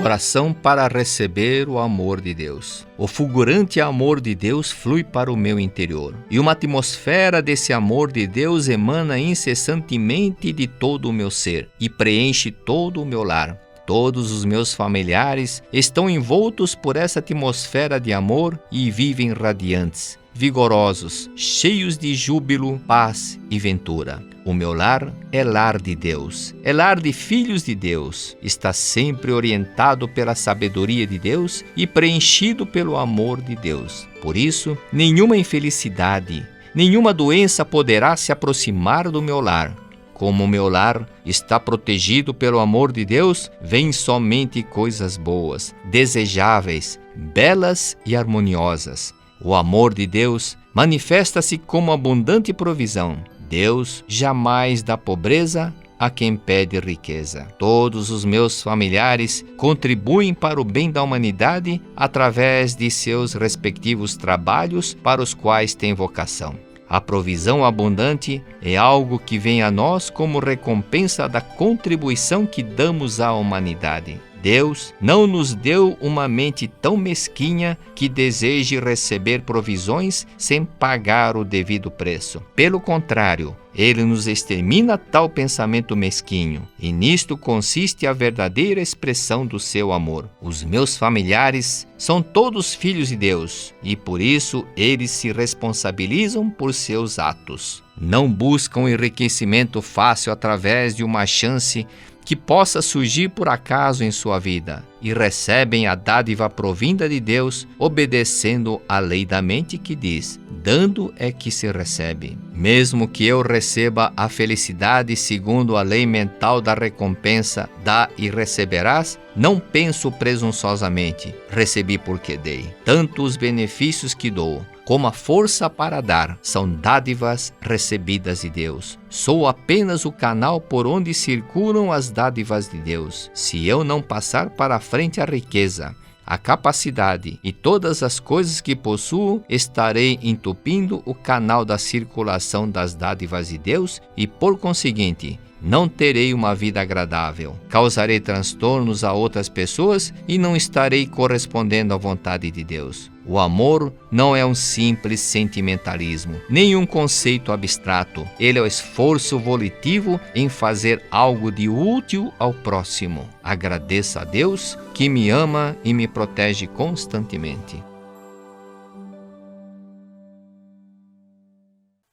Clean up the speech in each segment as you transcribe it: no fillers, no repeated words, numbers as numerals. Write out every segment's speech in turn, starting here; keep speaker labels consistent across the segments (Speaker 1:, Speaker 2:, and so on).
Speaker 1: Vibração para receber o amor de Deus. O fulgurante amor de Deus flui para o meu interior. E uma atmosfera desse amor de Deus emana incessantemente de todo o meu ser e preenche todo o meu lar. Todos os meus familiares estão envoltos por essa atmosfera de amor e vivem radiantes, vigorosos, cheios de júbilo, paz e ventura. O meu lar é lar de Deus, é lar de filhos de Deus, está sempre orientado pela sabedoria de Deus e preenchido pelo amor de Deus. Por isso, nenhuma infelicidade, nenhuma doença poderá se aproximar do meu lar. Como o meu lar está protegido pelo amor de Deus, vêm somente coisas boas, desejáveis, belas e harmoniosas. O amor de Deus manifesta-se como abundante provisão. Deus jamais dá pobreza a quem pede riqueza. Todos os meus familiares contribuem para o bem da humanidade através de seus respectivos trabalhos para os quais têm vocação. A provisão abundante é algo que vem a nós como recompensa da contribuição que damos à humanidade. Deus não nos deu uma mente tão mesquinha que deseje receber provisões sem pagar o devido preço. Pelo contrário, Ele nos extermina tal pensamento mesquinho, e nisto consiste a verdadeira expressão do seu amor. Os meus familiares são todos filhos de Deus, e por isso eles se responsabilizam por seus atos. Não buscam enriquecimento fácil através de uma chance que possa surgir por acaso em sua vida, e recebem a dádiva provinda de Deus, obedecendo à lei da mente que diz: dando é que se recebe. Mesmo que eu receba a felicidade segundo a lei mental da recompensa, dá e receberás, não penso presunçosamente, recebi porque dei. Tanto os benefícios que dou, como a força para dar, são dádivas recebidas de Deus. Sou apenas o canal por onde circulam as dádivas de Deus. Se eu não passar para frente a riqueza, a capacidade e todas as coisas que possuo, estarei entupindo o canal da circulação das dádivas de Deus e, por conseguinte, não terei uma vida agradável. Causarei transtornos a outras pessoas e não estarei correspondendo à vontade de Deus. O amor não é um simples sentimentalismo, nem um conceito abstrato. Ele é o esforço volitivo em fazer algo de útil ao próximo. Agradeça a Deus que me ama e me protege constantemente.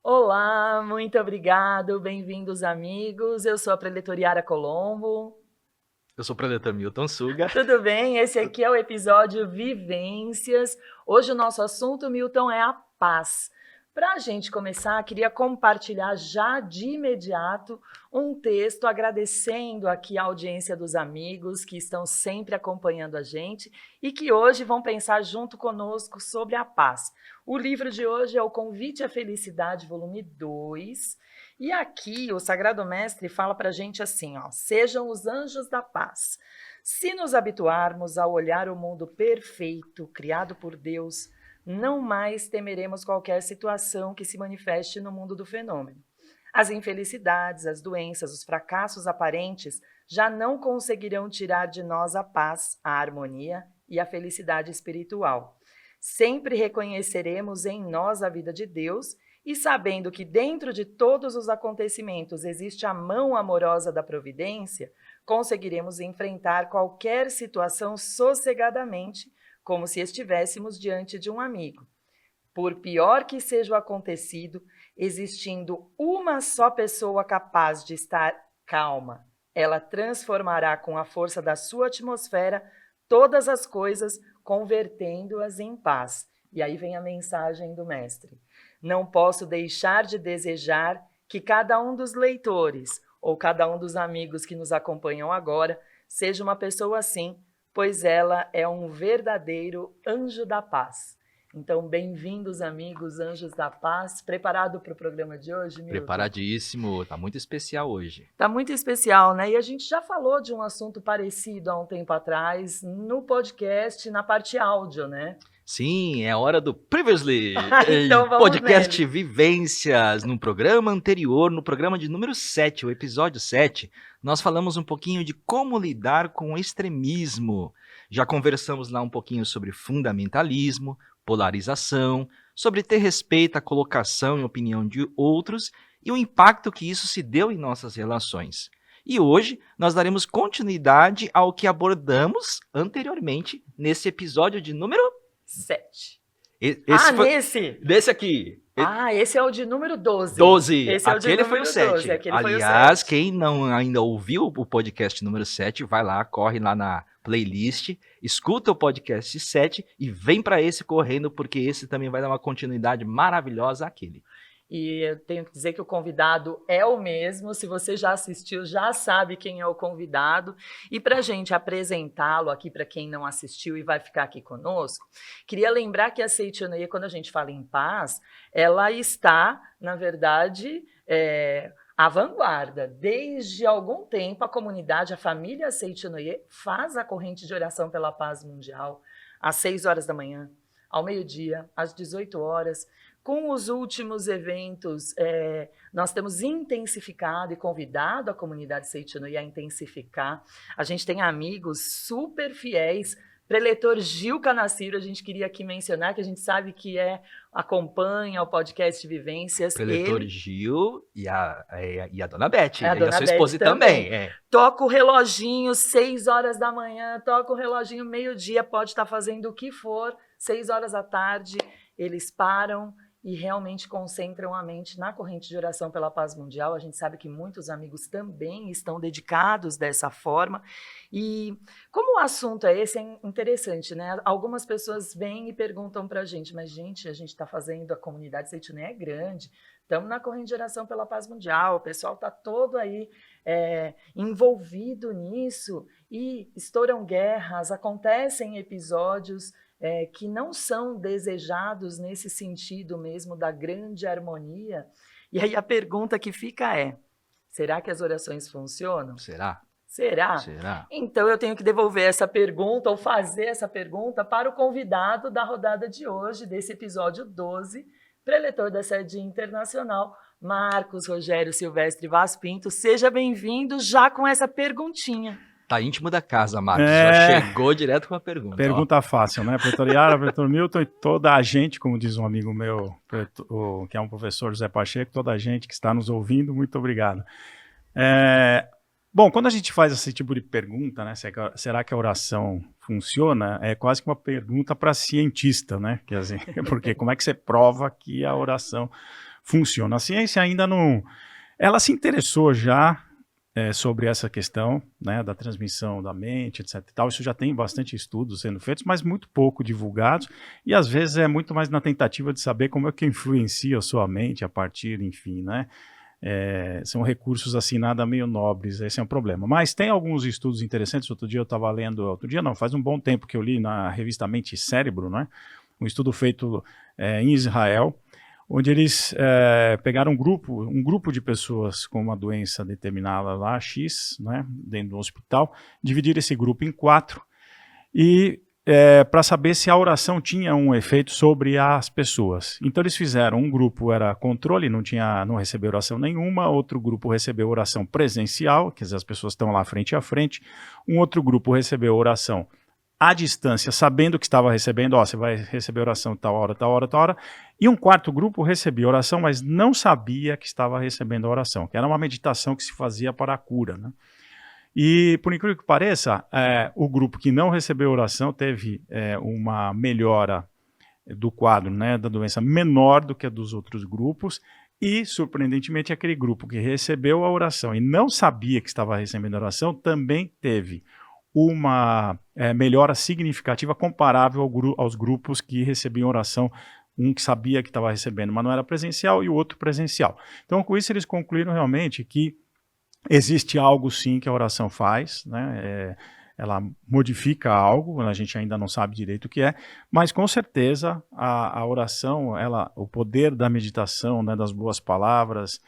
Speaker 2: Olá, muito obrigado, bem-vindos amigos, eu sou a preletora Yara Colombo.
Speaker 3: Eu sou o preletor Milton Suga.
Speaker 2: Tudo bem? Esse aqui é o episódio Vivências. Hoje o nosso assunto, Milton, é a paz. Para a gente começar, queria compartilhar já de imediato um texto agradecendo aqui a audiência dos amigos que estão sempre acompanhando a gente e que hoje vão pensar junto conosco sobre a paz. O livro de hoje é O Convite à Felicidade, volume 2. E aqui o Sagrado Mestre fala para a gente assim, ó: sejam os anjos da paz. Se nos habituarmos a olhar o mundo perfeito, criado por Deus, não mais temeremos qualquer situação que se manifeste no mundo do fenômeno. As infelicidades, as doenças, os fracassos aparentes já não conseguirão tirar de nós a paz, a harmonia e a felicidade espiritual. Sempre reconheceremos em nós a vida de Deus e, sabendo que dentro de todos os acontecimentos existe a mão amorosa da providência, conseguiremos enfrentar qualquer situação sossegadamente, como se estivéssemos diante de um amigo. Por pior que seja o acontecido, existindo uma só pessoa capaz de estar calma, ela transformará com a força da sua atmosfera todas as coisas, convertendo-as em paz. E aí vem a mensagem do mestre. Não posso deixar de desejar que cada um dos leitores ou cada um dos amigos que nos acompanham agora seja uma pessoa assim, pois ela é um verdadeiro anjo da paz. Então, bem-vindos, amigos, anjos da paz. Preparado para o programa de hoje, Milton?
Speaker 3: Preparadíssimo, tá muito especial hoje.
Speaker 2: Tá muito especial, né? E a gente já falou de um assunto parecido há um tempo atrás no podcast, na parte áudio, né?
Speaker 3: Sim, é hora do Previously,
Speaker 2: Então vamos
Speaker 3: podcast
Speaker 2: nele.
Speaker 3: Vivências. No programa anterior, no programa de número 7, o episódio 7, nós falamos um pouquinho de como lidar com o extremismo. Já conversamos lá um pouquinho sobre fundamentalismo, polarização, sobre ter respeito à colocação e opinião de outros e o impacto que isso se deu em nossas relações. E hoje nós daremos continuidade ao que abordamos anteriormente nesse episódio de número
Speaker 2: 7.
Speaker 3: Nesse? Desse aqui.
Speaker 2: Esse é o de número 12.
Speaker 3: 12.
Speaker 2: Esse é o de
Speaker 3: Aquele foi o 7.
Speaker 2: 12,
Speaker 3: Aliás, quem não ainda ouviu o podcast número 7, vai lá, corre lá na playlist, escuta o podcast 7 e vem para esse correndo, porque esse também vai dar uma continuidade maravilhosa àquele.
Speaker 2: E eu tenho que dizer que o convidado é o mesmo. Se você já assistiu, já sabe quem é o convidado. E para a gente apresentá-lo aqui, para quem não assistiu e vai ficar aqui conosco, queria lembrar que a Seitonoye, quando a gente fala em paz, ela está, na verdade, à vanguarda. Desde algum tempo, a comunidade, a família Seitonoye faz a corrente de oração pela paz mundial às 6 horas da manhã, ao meio-dia, às 18 horas. Com os últimos eventos, nós temos intensificado e convidado a comunidade Seitonoye a intensificar. A gente tem amigos super fiéis. Preletor Gil Canaciro, a gente queria aqui mencionar, que a gente sabe que acompanha o podcast Vivências.
Speaker 3: Preletor Gil e a Dona Beth,
Speaker 2: a
Speaker 3: sua esposa também.
Speaker 2: Toca o reloginho 6 horas da manhã, toca o reloginho meio-dia, pode estar fazendo o que for, 6 horas da tarde, eles param e realmente concentram a mente na corrente de oração pela paz mundial. A gente sabe que muitos amigos também estão dedicados dessa forma. E como o assunto é esse, é interessante, né? Algumas pessoas vêm e perguntam para a gente, mas, gente, a gente está fazendo, a comunidade Seitonoye é grande, estamos na corrente de oração pela paz mundial, o pessoal está todo aí envolvido nisso, e estouram guerras, acontecem episódios que não são desejados nesse sentido mesmo da grande harmonia. E aí a pergunta que fica é, será que as orações funcionam?
Speaker 3: Será?
Speaker 2: Então eu tenho que devolver essa pergunta ou fazer essa pergunta para o convidado da rodada de hoje, desse episódio 12, preletor da sede internacional, Marcos Rogério Silvestre Vaz Pinto. Seja bem-vindo já com essa perguntinha.
Speaker 3: Tá íntimo da casa, Marcos. Já chegou direto com a pergunta.
Speaker 4: Pergunta fácil, né? Pretor Yara, Pretor Milton e toda a gente, como diz um amigo meu, que é um professor, José Pacheco, toda a gente que está nos ouvindo, muito obrigado. Bom, quando a gente faz esse tipo de pergunta, né? Será que a oração funciona? É quase que uma pergunta para cientista, né? Quer dizer, porque como é que você prova que a oração funciona? A ciência ainda não... Ela se interessou já sobre essa questão, né, da transmissão da mente, etc. e tal. Isso já tem bastante estudos sendo feitos, mas muito pouco divulgados, e às vezes é muito mais na tentativa de saber como é que influencia a sua mente a partir, enfim, né? São recursos assim nada meio nobres, esse é um problema. Mas tem alguns estudos interessantes. Faz um bom tempo que eu li na revista Mente e Cérebro, né? Um estudo feito em Israel, onde eles pegaram um grupo de pessoas com uma doença determinada lá, X, né, dentro do hospital, dividiram esse grupo em 4 e para saber se a oração tinha um efeito sobre as pessoas. Então eles fizeram, um grupo era controle, não recebeu oração nenhuma, outro grupo recebeu oração presencial, quer dizer, as pessoas estão lá frente a frente, um outro grupo recebeu oração à distância, sabendo que estava recebendo, você vai receber oração tal hora, e um quarto grupo recebia oração, mas não sabia que estava recebendo a oração, que era uma meditação que se fazia para a cura, né? E, por incrível que pareça, o grupo que não recebeu oração teve uma melhora do quadro, né, da doença menor do que a dos outros grupos, e, surpreendentemente, aquele grupo que recebeu a oração e não sabia que estava recebendo a oração também teve uma melhora significativa comparável aos grupos que recebiam oração, um que sabia que estava recebendo, mas não era presencial, e o outro presencial. Então, com isso, eles concluíram realmente que existe algo, sim, que a oração faz, né? Ela modifica algo, a gente ainda não sabe direito o que é, mas, com certeza, a oração, o poder da meditação, né, das boas palavras,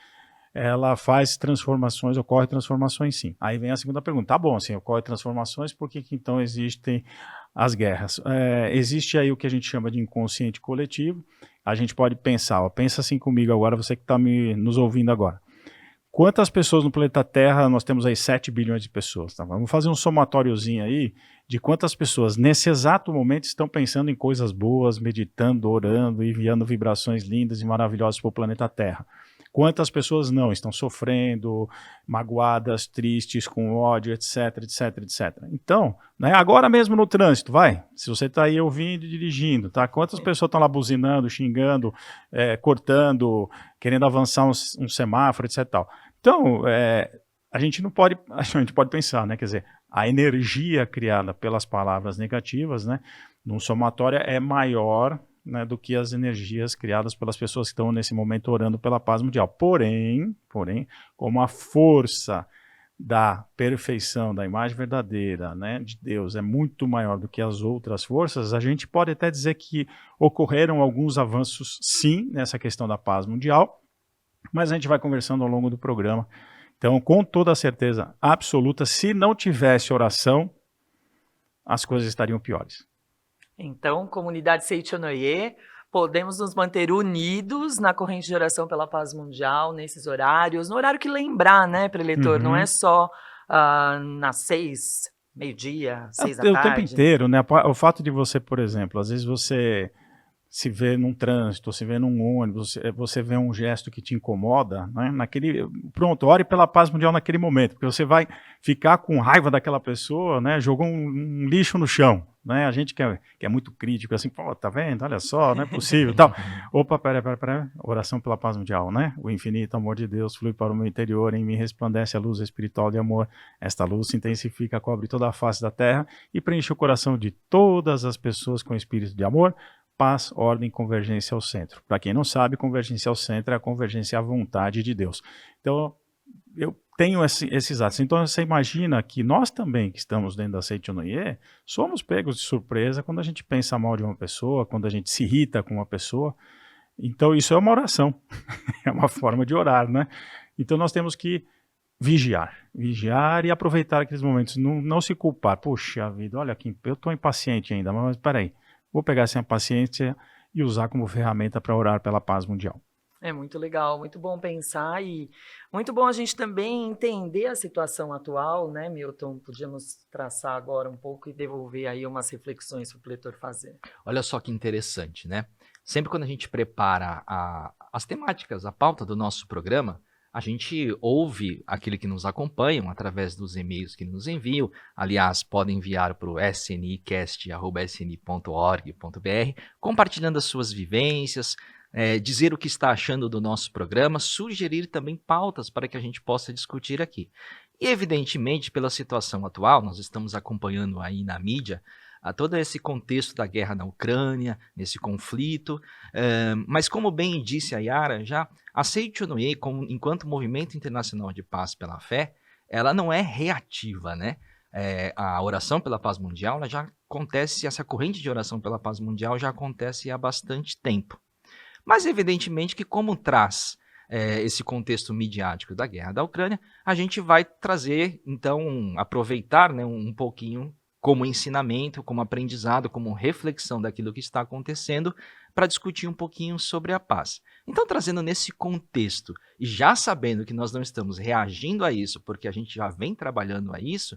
Speaker 4: ela faz transformações, ocorre transformações sim. Aí vem a segunda pergunta, tá bom, assim, ocorre transformações, por que então existem as guerras? Existe aí o que a gente chama de inconsciente coletivo. A gente pode pensar, pensa assim comigo agora, você que está nos ouvindo agora. Quantas pessoas no planeta Terra? Nós temos aí 7 bilhões de pessoas. Tá? Vamos fazer um somatóriozinho aí de quantas pessoas nesse exato momento estão pensando em coisas boas, meditando, orando, enviando vibrações lindas e maravilhosas para o planeta Terra. Quantas pessoas não estão sofrendo, magoadas, tristes, com ódio, etc, etc, etc. Então, né, agora mesmo no trânsito, vai, se você está aí ouvindo e dirigindo, tá? Quantas pessoas estão lá buzinando, xingando, cortando, querendo avançar um semáforo, etc. Tal. Então, a gente pode pensar, né? Quer dizer, a energia criada pelas palavras negativas, né, num somatório é maior, né, do que as energias criadas pelas pessoas que estão nesse momento orando pela paz mundial. Porém, como a força da perfeição, da imagem verdadeira, né, de Deus é muito maior do que as outras forças, a gente pode até dizer que ocorreram alguns avanços, sim, nessa questão da paz mundial, mas a gente vai conversando ao longo do programa. Então, com toda a certeza absoluta, se não tivesse oração, as coisas estariam piores.
Speaker 2: Então, comunidade Seichonoye, podemos nos manter unidos na corrente de oração pela paz mundial, nesses horários, no horário que lembrar, né, preletor, não é só nas 6, meio-dia, 6 da tarde.
Speaker 4: O tempo inteiro, né, o fato de você, por exemplo, às vezes você se vê num trânsito, se vê num ônibus, você vê um gesto que te incomoda, né? Pronto, ore pela paz mundial naquele momento, porque você vai ficar com raiva daquela pessoa, né? Jogou um lixo no chão, né? A gente que é muito crítico, assim, pô, tá vendo? Olha só, não é possível, tal. Opa, pera, oração pela paz mundial, né? O infinito amor de Deus flui para o meu interior, em mim resplandece a luz espiritual de amor. Esta luz se intensifica, cobre toda a face da terra e preenche o coração de todas as pessoas com espírito de amor, paz, ordem, convergência ao centro. Para quem não sabe, convergência ao centro é a convergência à vontade de Deus. Então, eu tenho esses atos. Então, você imagina que nós também, que estamos dentro da Seichonoye, somos pegos de surpresa quando a gente pensa mal de uma pessoa, quando a gente se irrita com uma pessoa. Então, isso é uma oração. É uma forma de orar, né? Então, nós temos que vigiar e aproveitar aqueles momentos. Não se culpar. Puxa vida, olha aqui, eu estou impaciente ainda, mas peraí. Vou pegar essa paciência e usar como ferramenta para orar pela paz mundial.
Speaker 2: É muito legal, muito bom pensar e muito bom a gente também entender a situação atual, né, Milton? Podíamos traçar agora um pouco e devolver aí umas reflexões para o leitor fazer.
Speaker 3: Olha só que interessante, né? Sempre quando a gente prepara as temáticas, a pauta do nosso programa, a gente ouve aquele que nos acompanham através dos e-mails que nos enviam. Aliás, podem enviar para o snicast@sni.org.br, compartilhando as suas vivências, dizer o que está achando do nosso programa, sugerir também pautas para que a gente possa discutir aqui. E, evidentemente, pela situação atual, nós estamos acompanhando aí na mídia a todo esse contexto da guerra na Ucrânia, nesse conflito, mas como bem disse a Yara, já a Seichonoye, enquanto movimento internacional de paz pela fé, ela não é reativa, né? A oração pela paz mundial, ela já acontece, essa corrente de oração pela paz mundial já acontece há bastante tempo. Mas evidentemente que como traz esse contexto midiático da guerra da Ucrânia, a gente vai trazer, então, aproveitar, né, um pouquinho como ensinamento, como aprendizado, como reflexão daquilo que está acontecendo, para discutir um pouquinho sobre a paz. Então, trazendo nesse contexto, e já sabendo que nós não estamos reagindo a isso, porque a gente já vem trabalhando a isso,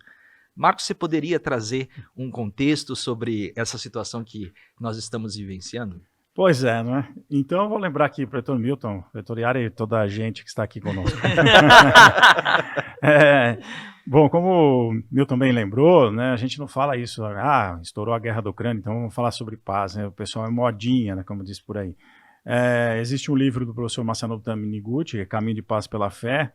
Speaker 3: Marcos, você poderia trazer um contexto sobre essa situação que nós estamos vivenciando?
Speaker 4: Pois é, não é? Então eu vou lembrar aqui para o Dr. Milton, Dr. Yara e toda a gente que está aqui conosco. Bom, como o Milton bem lembrou, né, a gente não fala isso, estourou a guerra da Ucrânia, então vamos falar sobre paz, né? O pessoal é modinha, né, como diz por aí. Existe um livro do professor Masanobu Taniguchi, Caminho de Paz pela Fé,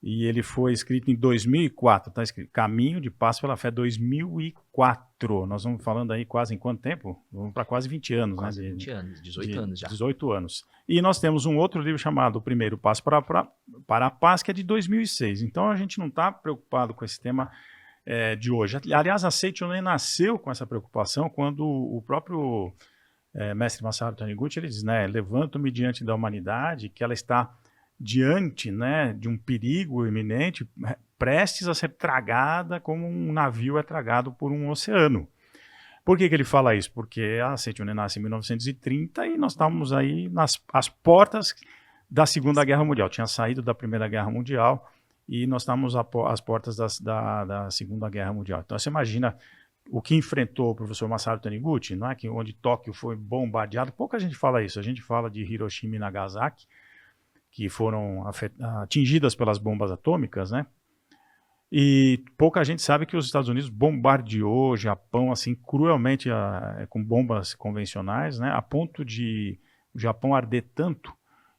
Speaker 4: e ele foi escrito em 2004, está escrito Caminho de Paz pela Fé, 2004. Nós vamos falando aí quase em quanto tempo? Vamos para quase 20 anos,
Speaker 3: quase
Speaker 4: né?
Speaker 3: 20 anos, 18 anos já. 18
Speaker 4: anos. E nós temos um outro livro chamado O Primeiro Passo para a Paz, que é de 2006. Então a gente não está preocupado com esse tema de hoje. Aliás, a Seichonoye nasceu com essa preocupação quando o próprio mestre Masaru Taniguchi, ele diz, né, levanto-me diante da humanidade, que ela está diante, né, de um perigo iminente, prestes a ser tragada como um navio é tragado por um oceano. Por que ele fala isso? Porque a Seichonoye nasce em 1930 e nós estávamos aí às portas da Segunda Guerra Mundial. Tinha saído da Primeira Guerra Mundial e nós estávamos às portas da Segunda Guerra Mundial. Então você imagina o que enfrentou o professor Masaru Taniguchi, não é? Que onde Tóquio foi bombardeado. Pouca gente fala isso. A gente fala de Hiroshima e Nagasaki, que foram atingidas pelas bombas atômicas, né? E pouca gente sabe que os Estados Unidos bombardeou o Japão assim cruelmente com bombas convencionais, né? A ponto de o Japão arder tanto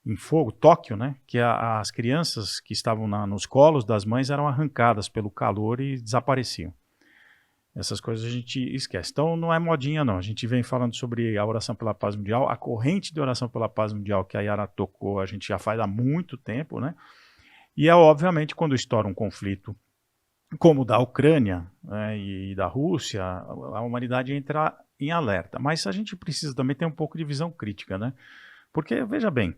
Speaker 4: em fogo, Tóquio, né? Que as crianças que estavam nos colos das mães eram arrancadas pelo calor e desapareciam. Essas coisas a gente esquece. Então não é modinha não. A gente vem falando sobre a oração pela paz mundial, a corrente de oração pela paz mundial que a Yara tocou, a gente já faz há muito tempo, né? E obviamente quando estoura um conflito como o da Ucrânia, né, e da Rússia, a humanidade entra em alerta. Mas a gente precisa também ter um pouco de visão crítica, né? Porque, veja bem,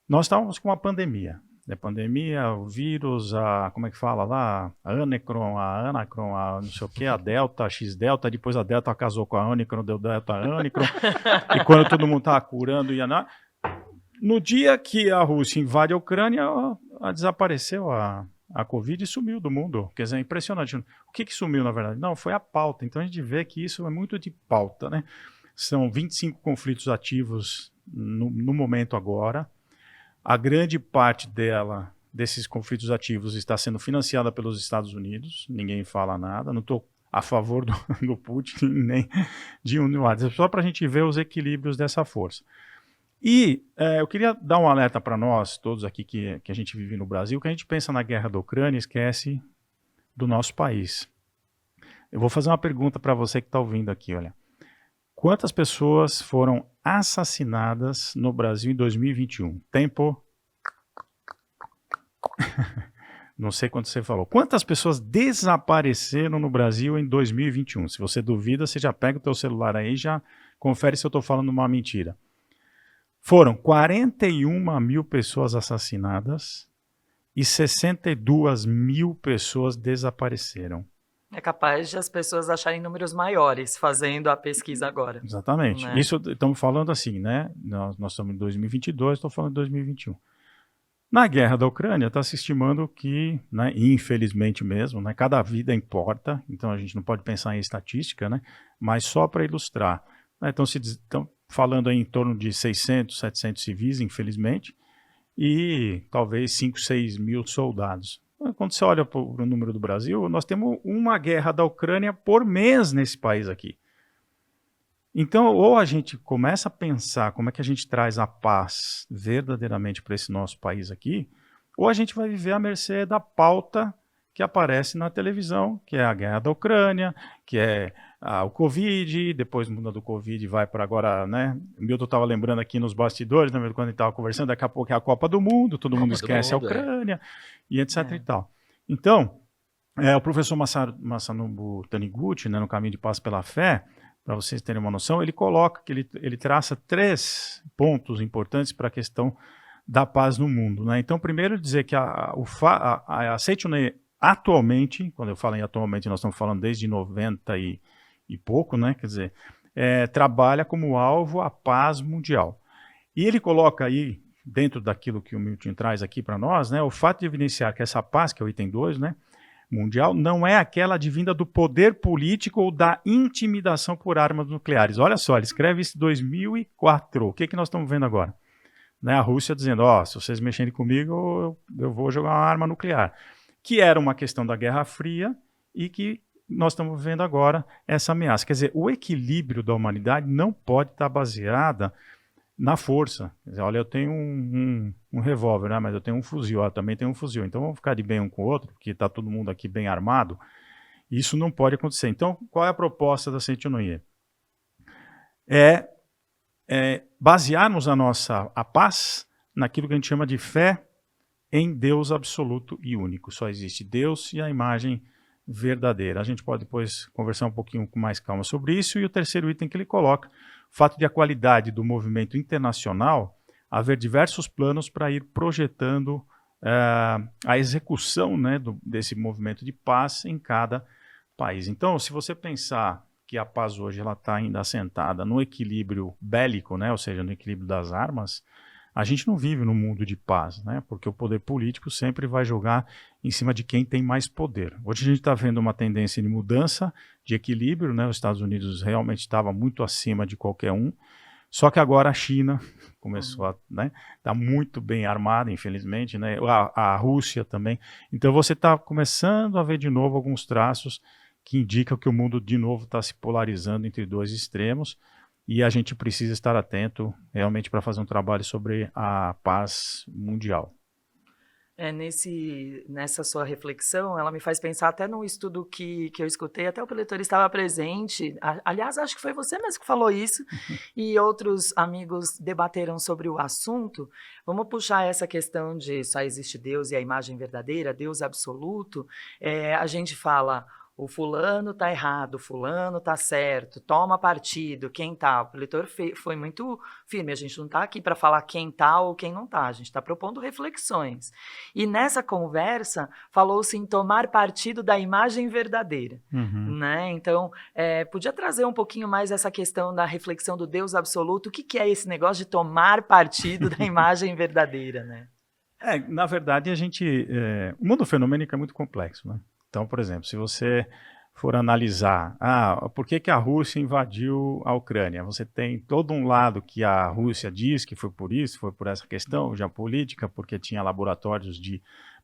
Speaker 4: nós estávamos com uma pandemia. A pandemia, o vírus, como é que fala lá? A Anacron, a não sei o que, a Delta, a X-Delta, depois a Delta casou com a Omicron, deu Delta Omicron, e quando todo mundo estava curando, no dia que a Rússia invade a Ucrânia, desapareceu a Covid sumiu do mundo. Quer dizer, é impressionante. O que sumiu, na verdade? Não, foi a pauta. Então a gente vê que isso é muito de pauta, né? São 25 conflitos ativos no momento agora. A grande parte desses conflitos ativos, está sendo financiada pelos Estados Unidos. Ninguém fala nada. Não estou a favor do Putin, nem de um nem outro. Só para a gente ver os equilíbrios dessa força. E eu queria dar um alerta para nós, todos aqui que a gente vive no Brasil, que a gente pensa na guerra da Ucrânia e esquece do nosso país. Eu vou fazer uma pergunta para você que está ouvindo aqui, olha. Quantas pessoas foram assassinadas no Brasil em 2021? Tempo? Não sei quanto você falou. Quantas pessoas desapareceram no Brasil em 2021? Se você duvida, você já pega o teu celular aí e já confere se eu estou falando uma mentira. Foram 41 mil pessoas assassinadas e 62 mil pessoas desapareceram.
Speaker 2: É capaz de as pessoas acharem números maiores fazendo a pesquisa agora.
Speaker 4: Exatamente.
Speaker 2: Né?
Speaker 4: Isso estamos falando assim, né? Nós estamos em 2022, estou falando de 2021. Na guerra da Ucrânia, está se estimando que, né, infelizmente mesmo, né, cada vida importa, então a gente não pode pensar em estatística, né? Mas só para ilustrar. Né, estão falando aí em torno de 600, 700 civis, infelizmente, e talvez 5, 6 mil soldados. Quando você olha para o número do Brasil, nós temos uma guerra da Ucrânia por mês nesse país aqui. Então, ou a gente começa a pensar como é que a gente traz a paz verdadeiramente para esse nosso país aqui, ou a gente vai viver à mercê da pauta que aparece na televisão, que é a guerra da Ucrânia, que é o Covid, depois muda do Covid, vai para agora, né? O Milton estava lembrando aqui nos bastidores, né, quando a gente estava conversando, daqui a pouco é a Copa do Mundo, todo mundo esquece a Ucrânia, e etc e tal. Então, o professor Masanobu Taniguchi, né, no Caminho de Paz pela Fé, para vocês terem uma noção, ele coloca que ele traça 3 pontos importantes para a questão da paz no mundo, né? Então, primeiro dizer que a Seichunei atualmente, quando eu falo em atualmente, nós estamos falando desde 90 e pouco, né? Quer dizer, trabalha como alvo a paz mundial. E ele coloca aí, dentro daquilo que o Milton traz aqui para nós, né, o fato de evidenciar que essa paz, que é o item 2, né, mundial, não é aquela advinda do poder político ou da intimidação por armas nucleares. Olha só, ele escreve isso em 2004. O que nós estamos vendo agora? Né, a Rússia dizendo, se vocês mexerem comigo, eu vou jogar uma arma nuclear. Que era uma questão da Guerra Fria e que nós estamos vendo agora essa ameaça. Quer dizer, o equilíbrio da humanidade não pode estar baseada na força. Quer dizer, olha, eu tenho um revólver, né, mas eu tenho um fuzil, também tenho um fuzil. Então vamos ficar de bem um com o outro, porque está todo mundo aqui bem armado. Isso não pode acontecer. Então, qual é a proposta da Seichunei? Basearmos a paz naquilo que a gente chama de fé em Deus absoluto e único. Só existe Deus e a imagem verdadeira. A gente pode depois conversar um pouquinho com mais calma sobre isso. E o terceiro item que ele coloca, o fato de a qualidade do movimento internacional haver diversos planos para ir projetando a execução, né, desse movimento de paz em cada país. Então, se você pensar que a paz hoje ela está ainda assentada no equilíbrio bélico, né, ou seja, no equilíbrio das armas, A gente não vive num mundo de paz, né? Porque o poder político sempre vai jogar em cima de quem tem mais poder. Hoje a gente está vendo uma tendência de mudança, de equilíbrio, né? Os Estados Unidos realmente estava muito acima de qualquer um, só que agora a China começou a, né, tá muito bem armada, infelizmente, né? A Rússia também. Então você está começando a ver de novo alguns traços que indicam que o mundo de novo está se polarizando entre dois extremos. E a gente precisa estar atento realmente para fazer um trabalho sobre a paz mundial.
Speaker 2: Nessa sua reflexão, ela me faz pensar até num estudo que eu escutei, até o preletor estava presente. Aliás, acho que foi você mesmo que falou isso, e outros amigos debateram sobre o assunto. Vamos puxar essa questão de só existe Deus e a imagem verdadeira, Deus absoluto. A gente fala, o fulano tá errado, o fulano tá certo, toma partido, quem tá. O preletor foi muito firme, a gente não tá aqui para falar quem tá ou quem não tá, a gente está propondo reflexões. E nessa conversa, falou-se em tomar partido da imagem verdadeira. Né? Então, podia trazer um pouquinho mais essa questão da reflexão do Deus absoluto, o que é esse negócio de tomar partido da imagem verdadeira, né?
Speaker 4: Na verdade, o mundo fenomênico é muito complexo, né? Então, por exemplo, se você for analisar, por que a Rússia invadiu a Ucrânia? Você tem todo um lado que a Rússia diz que foi por isso, foi por essa questão geopolítica, porque tinha laboratórios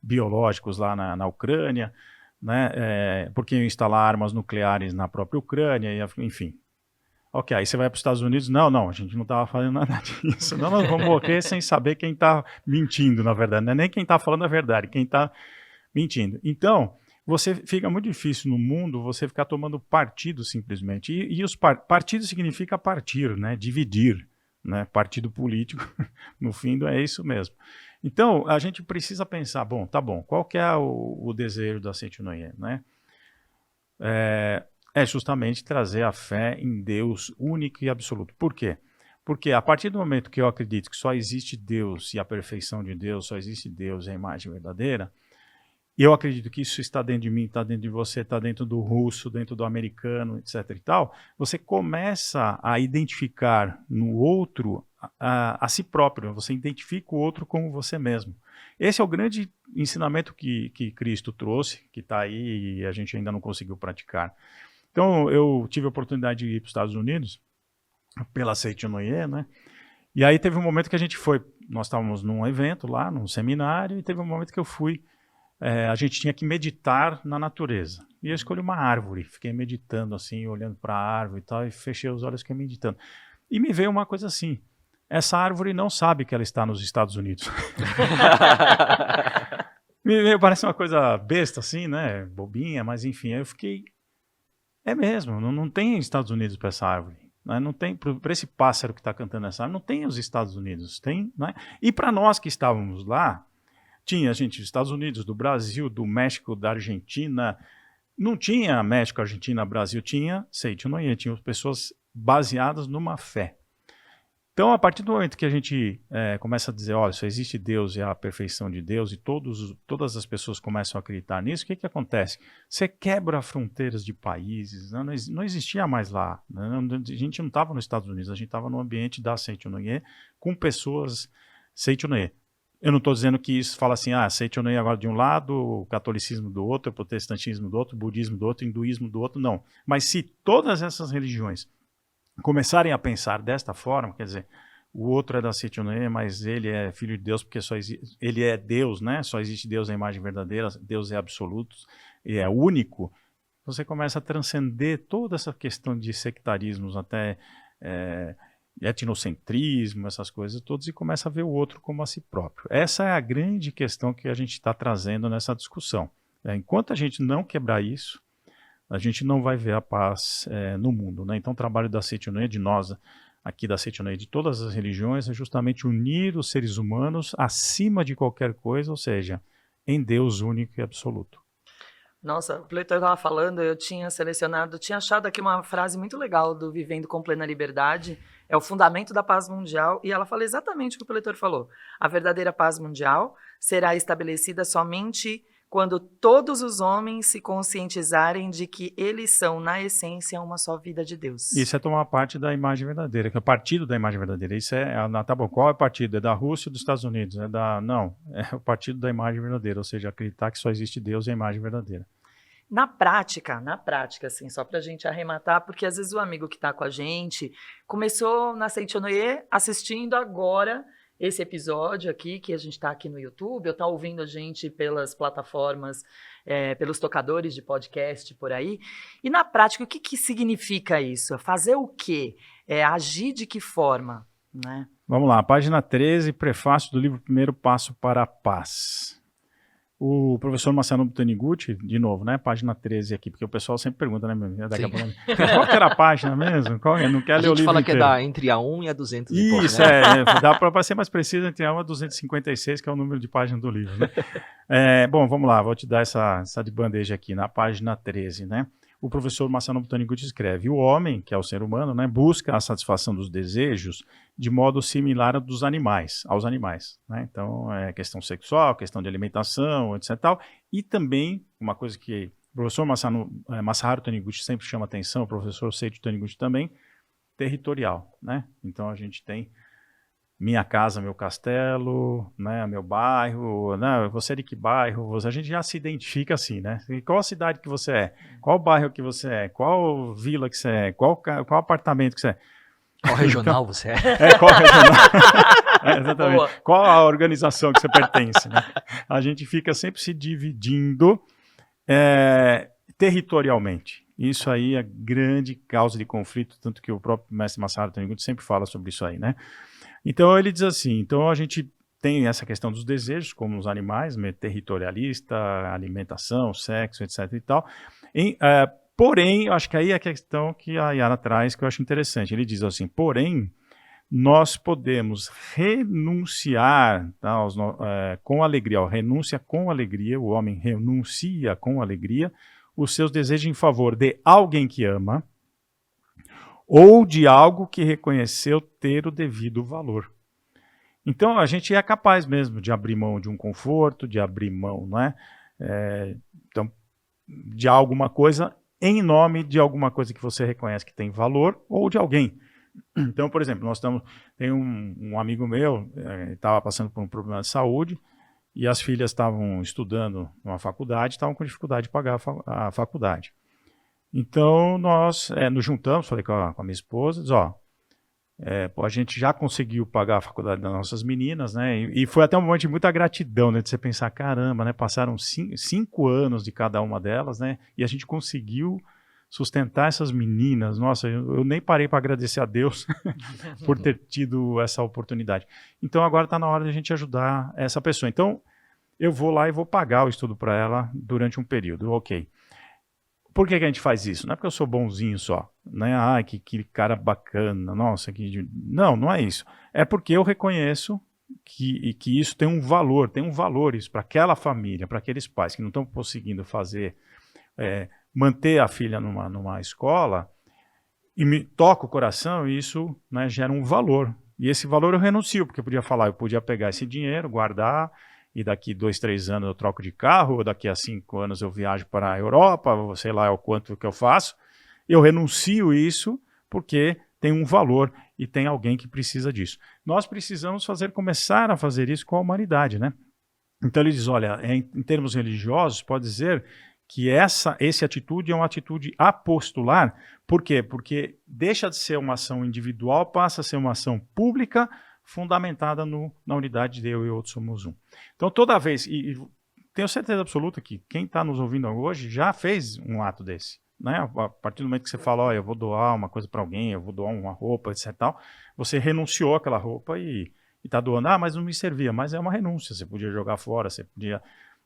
Speaker 4: biológicos lá na Ucrânia, né? Porque iam instalar armas nucleares na própria Ucrânia, enfim. Ok, aí você vai para os Estados Unidos, não, a gente não estava fazendo nada disso, não, nós vamos morrer sem saber quem está mentindo, na verdade, não é nem quem está falando a verdade, quem está mentindo. Então, fica muito difícil no mundo você ficar tomando partido simplesmente. E os partidos significa partir, né? Dividir, né? Partido político, no fim é isso mesmo. Então, a gente precisa pensar, tá bom, qual que é o desejo da Seitinoye, né? É justamente trazer a fé em Deus único e absoluto. Por quê? Porque a partir do momento que eu acredito que só existe Deus e a perfeição de Deus, só existe Deus e a imagem verdadeira, e eu acredito que isso está dentro de mim, está dentro de você, está dentro do russo, dentro do americano, etc. e tal, você começa a identificar no outro a si próprio, você identifica o outro como você mesmo. Esse é o grande ensinamento que Cristo trouxe, que está aí e a gente ainda não conseguiu praticar. Então, eu tive a oportunidade de ir para os Estados Unidos, pela Seitinoye, né? E aí teve um momento que a gente foi, nós estávamos num evento lá, num seminário, e teve um momento que eu fui, a gente tinha que meditar na natureza. E eu escolhi uma árvore, fiquei meditando assim, olhando para a árvore e tal, e fechei os olhos e fiquei meditando. E me veio uma coisa assim, essa árvore não sabe que ela está nos Estados Unidos. Me veio, parece uma coisa besta assim, né, bobinha, mas enfim, aí eu fiquei, é mesmo, não tem Estados Unidos para essa árvore. Não tem, para esse pássaro que está cantando essa árvore, não tem os Estados Unidos, tem, né? E para nós que estávamos lá, tinha gente dos Estados Unidos, do Brasil, do México, da Argentina. Não tinha México, Argentina, Brasil, tinha Seitinoye, tinha pessoas baseadas numa fé. Então, a partir do momento que a gente começa a dizer, olha, só existe Deus e a perfeição de Deus, e todas as pessoas começam a acreditar nisso, o que acontece? Você quebra fronteiras de países, não existia mais lá. Né? A gente não estava nos Estados Unidos, a gente estava no ambiente da Seitinoye, com pessoas Seitinoye. Eu não estou dizendo que isso fala assim, Seitinoye agora de um lado, o catolicismo do outro, o protestantismo do outro, o budismo do outro, o hinduísmo do outro, não. Mas se todas essas religiões começarem a pensar desta forma, quer dizer, o outro é da Seitinoye, mas ele é filho de Deus porque ele é Deus, né? Só existe Deus na imagem verdadeira, Deus é absoluto e é único, você começa a transcender toda essa questão de sectarismos, até etnocentrismo, essas coisas todas, e começa a ver o outro como a si próprio. Essa é a grande questão que a gente está trazendo nessa discussão. Enquanto a gente não quebrar isso, a gente não vai ver a paz no mundo. Né? Então o trabalho da Seitinoye, de nós aqui da Seitinoye, de todas as religiões, é justamente unir os seres humanos acima de qualquer coisa, ou seja, em Deus único e absoluto.
Speaker 2: Nossa, o Pleitor estava falando, eu tinha achado aqui uma frase muito legal do Vivendo com Plena Liberdade, é o fundamento da paz mundial, e ela fala exatamente o que o Pleitor falou. A verdadeira paz mundial será estabelecida somente quando todos os homens se conscientizarem de que eles são, na essência, uma só vida de Deus.
Speaker 4: Isso é tomar parte da imagem verdadeira, que é o partido da imagem verdadeira. Isso tá bom, qual é o partido? É da Rússia ou dos Estados Unidos? Não, é o partido da imagem verdadeira, ou seja, acreditar que só existe Deus e a imagem verdadeira.
Speaker 2: Na prática, assim, só para a gente arrematar, porque às vezes o amigo que está com a gente começou na Seitonoye assistindo agora esse episódio aqui, que a gente está aqui no YouTube, ou está ouvindo a gente pelas plataformas, pelos tocadores de podcast por aí. E na prática, o que significa isso? Fazer o quê? Agir de que forma? Né?
Speaker 4: Vamos lá, página 13, prefácio do livro Primeiro Passo para a Paz. O professor Masanobu Taniguchi, de novo, né? Página 13 aqui, porque o pessoal sempre pergunta, né? Daqui a pouco, qual que era a página mesmo? Não quer ler o livro inteiro. A gente
Speaker 3: fala que é entre a 1 e a 200 e pouco,
Speaker 4: Isso,
Speaker 3: né?
Speaker 4: Dá para ser mais preciso, entre a 1 e a 256, que é o número de página do livro, né? Bom, vamos lá, vou te dar essa de bandeja aqui, na página 13, né? O professor Masanobu Taniguchi escreve: o homem, que é o ser humano, né, busca a satisfação dos desejos de modo similar aos animais, né? Então, questão sexual, questão de alimentação, etc. Tal. E também, uma coisa que o professor Masaharu Taniguchi sempre chama atenção, o professor Seiji Taniguchi também, territorial, né? Então, a gente tem minha casa, meu castelo, né, meu bairro, né, você é de que bairro? A gente já se identifica assim, né? Qual a cidade que você é? Qual bairro que você é? Qual vila que você é? Qual apartamento que você é?
Speaker 3: Qual regional então, você é?
Speaker 4: Qual regional? Exatamente. Boa. Qual a organização que você pertence? Né? A gente fica sempre se dividindo territorialmente. Isso aí é grande causa de conflito, tanto que o próprio mestre Masaharu Taniguchi sempre fala sobre isso aí, né? Então ele diz assim, então a gente tem essa questão dos desejos, como os animais, territorialista, alimentação, sexo, etc. e tal. Porém, eu acho que aí é a questão que a Yara traz, que eu acho interessante. Ele diz assim, porém, nós podemos renunciar, tá, com alegria, renúncia com alegria, o homem renuncia com alegria os seus desejos em favor de alguém que ama, ou de algo que reconheceu ter o devido valor. Então, a gente é capaz mesmo de abrir mão de um conforto, de abrir mão, não é? Então, de alguma coisa, em nome de alguma coisa que você reconhece que tem valor, ou de alguém. Então, por exemplo, tem um amigo meu, estava passando por um problema de saúde, e as filhas estavam estudando numa faculdade, estavam com dificuldade de pagar a faculdade. Então, nós nos juntamos, falei com a minha esposa, diz, a gente já conseguiu pagar a faculdade das nossas meninas, né? E foi até um momento de muita gratidão, né? De você pensar, caramba, né? Passaram 5 anos de cada uma delas, né? E a gente conseguiu sustentar essas meninas. Nossa, eu nem parei para agradecer a Deus por ter tido essa oportunidade. Então, agora está na hora de a gente ajudar essa pessoa. Então, eu vou lá e vou pagar o estudo para ela durante um período, ok. Por que a gente faz isso? Não é porque eu sou bonzinho só, né? Que cara bacana, nossa, não é isso. É porque eu reconheço que isso tem um valor isso para aquela família, para aqueles pais que não estão conseguindo manter a filha numa escola, e me toca o coração, e isso, né, gera um valor. E esse valor eu renuncio, porque eu podia pegar esse dinheiro, guardar, e daqui 2, 3 anos eu troco de carro, ou daqui a 5 anos eu viajo para a Europa, ou sei lá o quanto que eu faço. Eu renuncio isso porque tem um valor e tem alguém que precisa disso. Nós precisamos começar a fazer isso com a humanidade, né? Então ele diz, olha, em termos religiosos, pode dizer que essa atitude é uma atitude apostolar. Por quê? Porque deixa de ser uma ação individual, passa a ser uma ação pública, fundamentada na unidade de eu e outros somos um. Então, toda vez, e tenho certeza absoluta que quem está nos ouvindo hoje já fez um ato desse, né? A partir do momento que você fala, eu vou doar uma coisa para alguém, eu vou doar uma roupa, etc. Tal, você renunciou àquela roupa e está doando, mas não me servia, mas é uma renúncia, você podia jogar fora, você podia...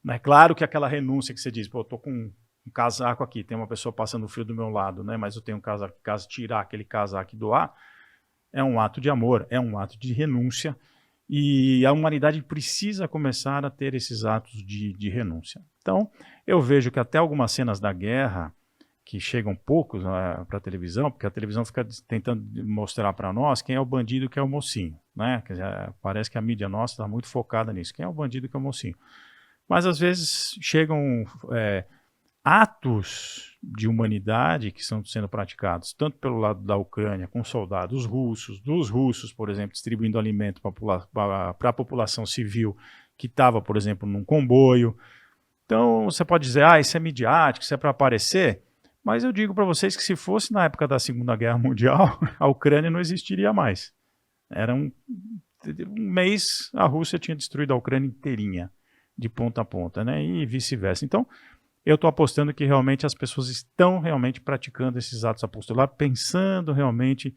Speaker 4: É claro que aquela renúncia que você diz, eu estou com um casaco aqui, tem uma pessoa passando frio do meu lado, né? Mas eu tenho um casaco, caso tirar aquele casaco e doar, é um ato de amor, é um ato de renúncia, e a humanidade precisa começar a ter esses atos de renúncia. Então, eu vejo que até algumas cenas da guerra, que chegam poucos para a televisão, porque a televisão fica tentando mostrar para nós quem é o bandido e quem é o mocinho, né? Quer dizer, parece que a mídia nossa está muito focada nisso, quem é o bandido e quem é o mocinho. mas às vezes chegam atos de humanidade que estão sendo praticados, tanto pelo lado da Ucrânia, com soldados russos, dos russos, por exemplo, distribuindo alimento para a população civil que estava, por exemplo, num comboio. Então, você pode dizer, isso é midiático, isso é para aparecer, mas eu digo para vocês que se fosse na época da Segunda Guerra Mundial, a Ucrânia não existiria mais. Era um mês, a Rússia tinha destruído a Ucrânia inteirinha, de ponta a ponta, né? E vice-versa. Então, eu estou apostando que realmente as pessoas estão realmente praticando esses atos apostolados, pensando realmente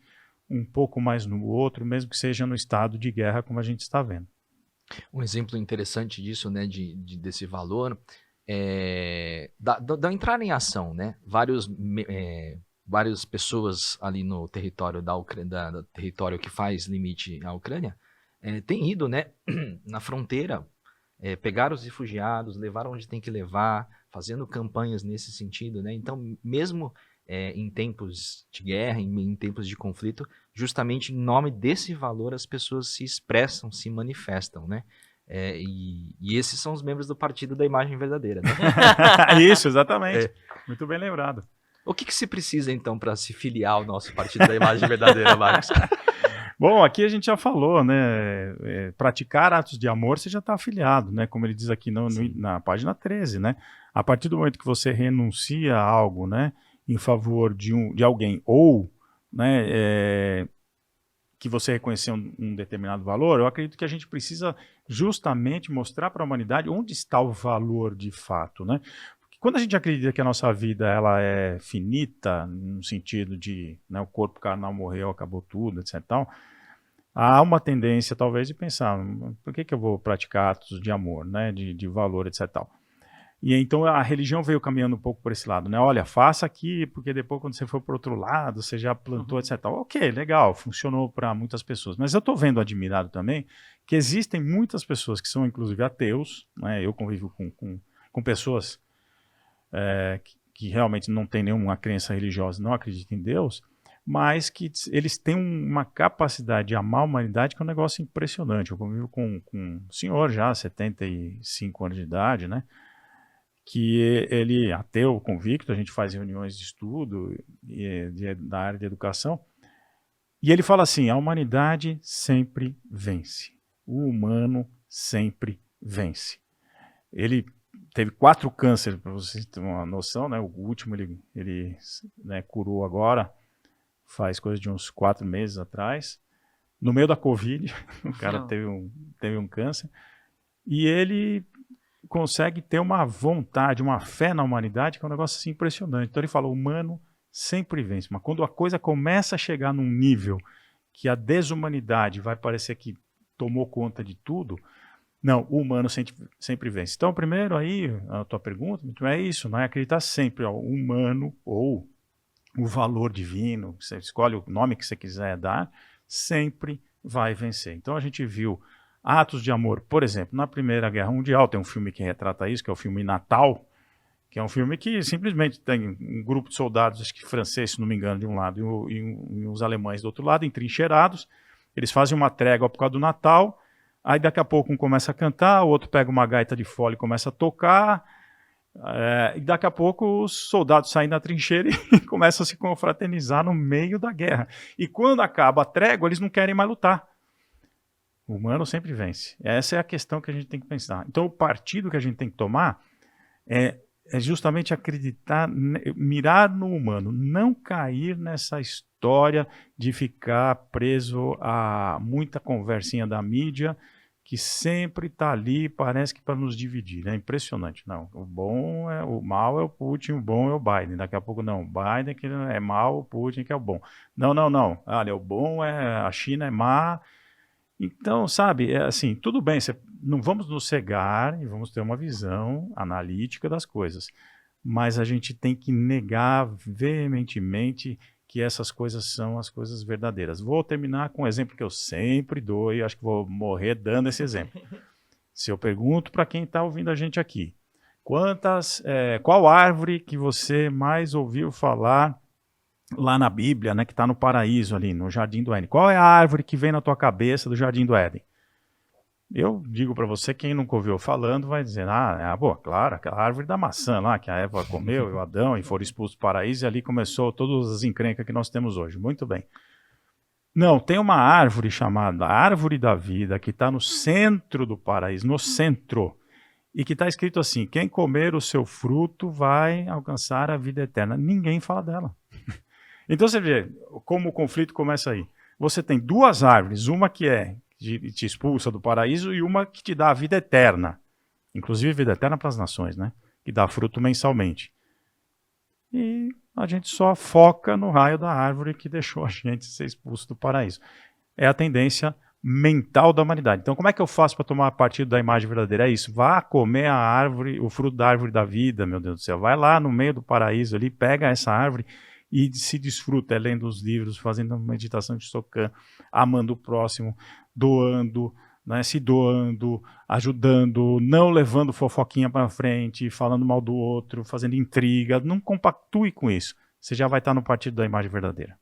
Speaker 4: um pouco mais no outro, mesmo que seja no estado de guerra, como a gente está vendo.
Speaker 3: Um exemplo interessante disso, né, desse valor, da entrada em ação, né? Várias pessoas ali no território do território que faz limite à Ucrânia, têm ido, né, na fronteira, pegar os refugiados, levar onde tem que levar, fazendo campanhas nesse sentido, né? Então, mesmo em tempos de guerra, em tempos de conflito, justamente em nome desse valor as pessoas se expressam, se manifestam, né? E esses são os membros do Partido da Imagem Verdadeira, né?
Speaker 4: Isso, exatamente. Muito bem lembrado.
Speaker 3: O que se precisa, então, para se filiar ao nosso Partido da Imagem Verdadeira, Marcos?
Speaker 4: Bom, aqui a gente já falou, né? Praticar atos de amor, você já está afiliado, né? Como ele diz aqui na página 13, né? A partir do momento que você renuncia a algo, né? Em favor de alguém, ou, né? Que você reconheceu um determinado valor, eu acredito que a gente precisa justamente mostrar para a humanidade onde está o valor de fato, né? Porque quando a gente acredita que a nossa vida ela é finita, no sentido de, né, o corpo carnal morreu, acabou tudo, etc. Tal, há uma tendência talvez de pensar, por que eu vou praticar atos de amor, né, de valor, etc. Tal. E então a religião veio caminhando um pouco por esse lado, né? Olha, faça aqui, porque depois quando você for para o outro lado, você já plantou, etc. Ok, legal, funcionou para muitas pessoas. Mas eu estou vendo admirado também que existem muitas pessoas que são inclusive ateus, né? Eu convivo com pessoas que realmente não têm nenhuma crença religiosa, não acreditam em Deus, mas que eles têm uma capacidade de amar a humanidade que é um negócio impressionante. Eu convivo com um senhor já, 75 anos de idade, né? Que ele é ateu, convicto, a gente faz reuniões de estudo da área de educação, e ele fala assim, a humanidade sempre vence, o humano sempre vence. Ele teve 4 cânceres, para vocês terem uma noção, né? O último ele né, curou agora, faz coisa de uns 4 meses atrás, no meio da Covid, o cara teve um câncer, e ele consegue ter uma vontade, uma fé na humanidade que é um negócio assim impressionante. Então ele fala, o humano sempre vence, mas quando a coisa começa a chegar num nível que a desumanidade vai parecer que tomou conta de tudo, não, o humano sempre vence. Então primeiro aí, a tua pergunta, é isso, não é acreditar sempre, o humano ou o valor divino, você escolhe o nome que você quiser dar, sempre vai vencer. Então a gente viu atos de amor, por exemplo, na Primeira Guerra Mundial, tem um filme que retrata isso, que é o filme Natal, que é um filme que simplesmente tem um grupo de soldados, acho que franceses, se não me engano, de um lado, e os alemães do outro lado, entrincheirados, eles fazem uma trégua por causa do Natal, aí daqui a pouco um começa a cantar, o outro pega uma gaita de fole e começa a tocar, e daqui a pouco os soldados saem da trincheira e começam a se confraternizar no meio da guerra. E quando acaba a trégua, eles não querem mais lutar. O humano sempre vence. Essa é a questão que a gente tem que pensar. Então, o partido que a gente tem que tomar é justamente acreditar, mirar no humano, não cair nessa história de ficar preso a muita conversinha da mídia, que sempre está ali, parece que para nos dividir. É impressionante. Não, o mal é o Putin, o bom é o Biden. Daqui a pouco não, o Biden que é mal, o Putin que é o bom. Não. Olha, o bom é a China é má. Então, sabe, assim, tudo bem, não vamos nos cegar e vamos ter uma visão analítica das coisas, mas a gente tem que negar veementemente que essas coisas são as coisas verdadeiras. Vou terminar com um exemplo que eu sempre dou e acho que vou morrer dando esse exemplo. Se eu pergunto para quem está ouvindo a gente aqui, qual árvore que você mais ouviu falar lá na Bíblia, né, que está no paraíso ali, no Jardim do Éden? Qual é a árvore que vem na tua cabeça do Jardim do Éden? Eu digo para você, quem nunca ouviu falando vai dizer, pô, claro, aquela árvore da maçã lá, que a Eva comeu, e o Adão, e foram expulsos do paraíso, e ali começou todas as encrencas que nós temos hoje. Muito bem. Não, tem uma árvore chamada Árvore da Vida, que está no centro do paraíso, no centro, e que está escrito assim, quem comer o seu fruto vai alcançar a vida eterna. Ninguém fala dela. Então você vê como o conflito começa aí. Você tem duas árvores, uma que te expulsa do paraíso e uma que te dá a vida eterna. Inclusive vida eterna para as nações, né? Que dá fruto mensalmente. E a gente só foca no raio da árvore que deixou a gente ser expulso do paraíso. É a tendência mental da humanidade. Então como é que eu faço para tomar partido da imagem verdadeira? É isso, vá comer a árvore, o fruto da árvore da vida, meu Deus do céu. Vai lá no meio do paraíso ali, pega essa árvore e se desfruta, lendo os livros, fazendo meditação de Sokan, amando o próximo, doando, né, se doando, ajudando, não levando fofoquinha para frente, falando mal do outro, fazendo intriga. Não compactue com isso. Você já vai estar no partido da imagem verdadeira.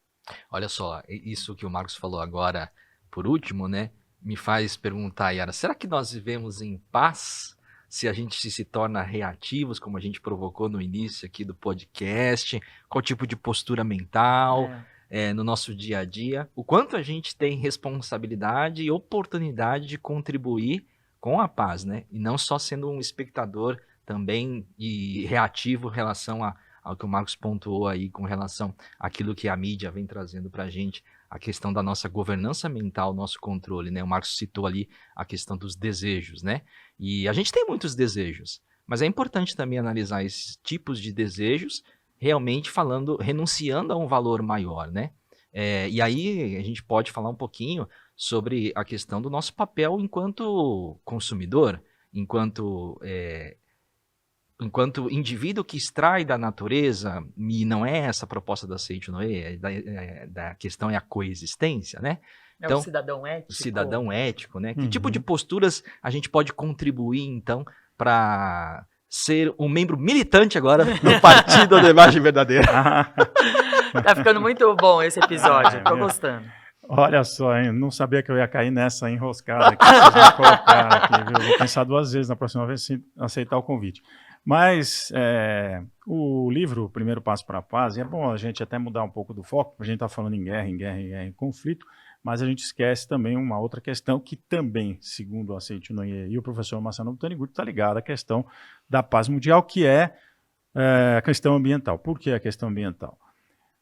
Speaker 3: Olha só, isso que o Marcos falou agora, por último, né, me faz perguntar, Yara, será que nós vivemos em paz se a gente se torna reativos, como a gente provocou no início aqui do podcast? Qual tipo de postura mental no nosso dia a dia? O quanto a gente tem responsabilidade e oportunidade de contribuir com a paz, né? E não só sendo um espectador também e reativo em relação ao que o Marcos pontuou aí, com relação àquilo que a mídia vem trazendo para a gente, a questão da nossa governança mental, nosso controle, né? O Marcos citou ali a questão dos desejos, né? E a gente tem muitos desejos, mas é importante também analisar esses tipos de desejos, realmente renunciando a um valor maior, né? E aí a gente pode falar um pouquinho sobre a questão do nosso papel enquanto consumidor, enquanto indivíduo que extrai da natureza, e não é essa a proposta da Seiichi Noe, da questão é a coexistência, né?
Speaker 2: Então, o cidadão ético.
Speaker 3: O cidadão ético, né? Que tipo de posturas a gente pode contribuir, então, para ser um membro militante agora no Partido da Imagem Verdadeira?
Speaker 2: Tá ficando muito bom esse episódio, tô gostando.
Speaker 4: Olha só, hein? Não sabia que eu ia cair nessa enroscada que vocês vão colocar aqui, viu? Vou pensar duas vezes na próxima vez se aceitar o convite. Mas o livro Primeiro Passo para a Paz, é bom a gente até mudar um pouco do foco, a gente está falando em guerra, em conflito, mas a gente esquece também uma outra questão que também, segundo a Seiichi Noe e o professor Masanobu Taniguchi, está ligada à questão da paz mundial, que é a questão ambiental. Por que a questão ambiental?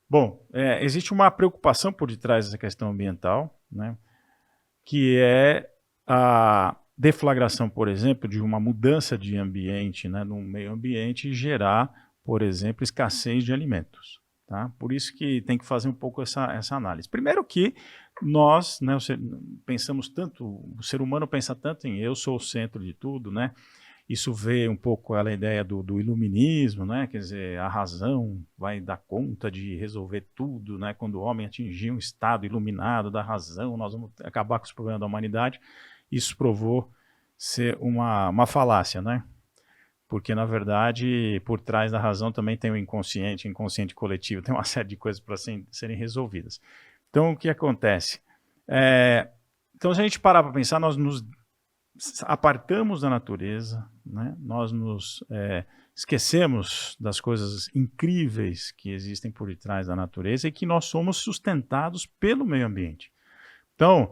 Speaker 4: Bom, existe uma preocupação por detrás dessa questão ambiental, né, que é a deflagração, por exemplo, de uma mudança de ambiente, né, no meio ambiente, e gerar, por exemplo, escassez de alimentos. Tá? Por isso que tem que fazer um pouco essa análise. Primeiro que nós, né, pensamos tanto, o ser humano pensa tanto em eu sou o centro de tudo, né? Isso veio um pouco a ideia do iluminismo, né? Quer dizer, a razão vai dar conta de resolver tudo, né? Quando o homem atingir um estado iluminado da razão, nós vamos acabar com os problemas da humanidade. Isso provou ser uma falácia, né? Porque, na verdade, por trás da razão também tem o inconsciente coletivo, tem uma série de coisas para serem resolvidas. Então, o que acontece? Então, se a gente parar para pensar, nós nos apartamos da natureza, né? Nós nos esquecemos das coisas incríveis que existem por detrás da natureza e que nós somos sustentados pelo meio ambiente. Então,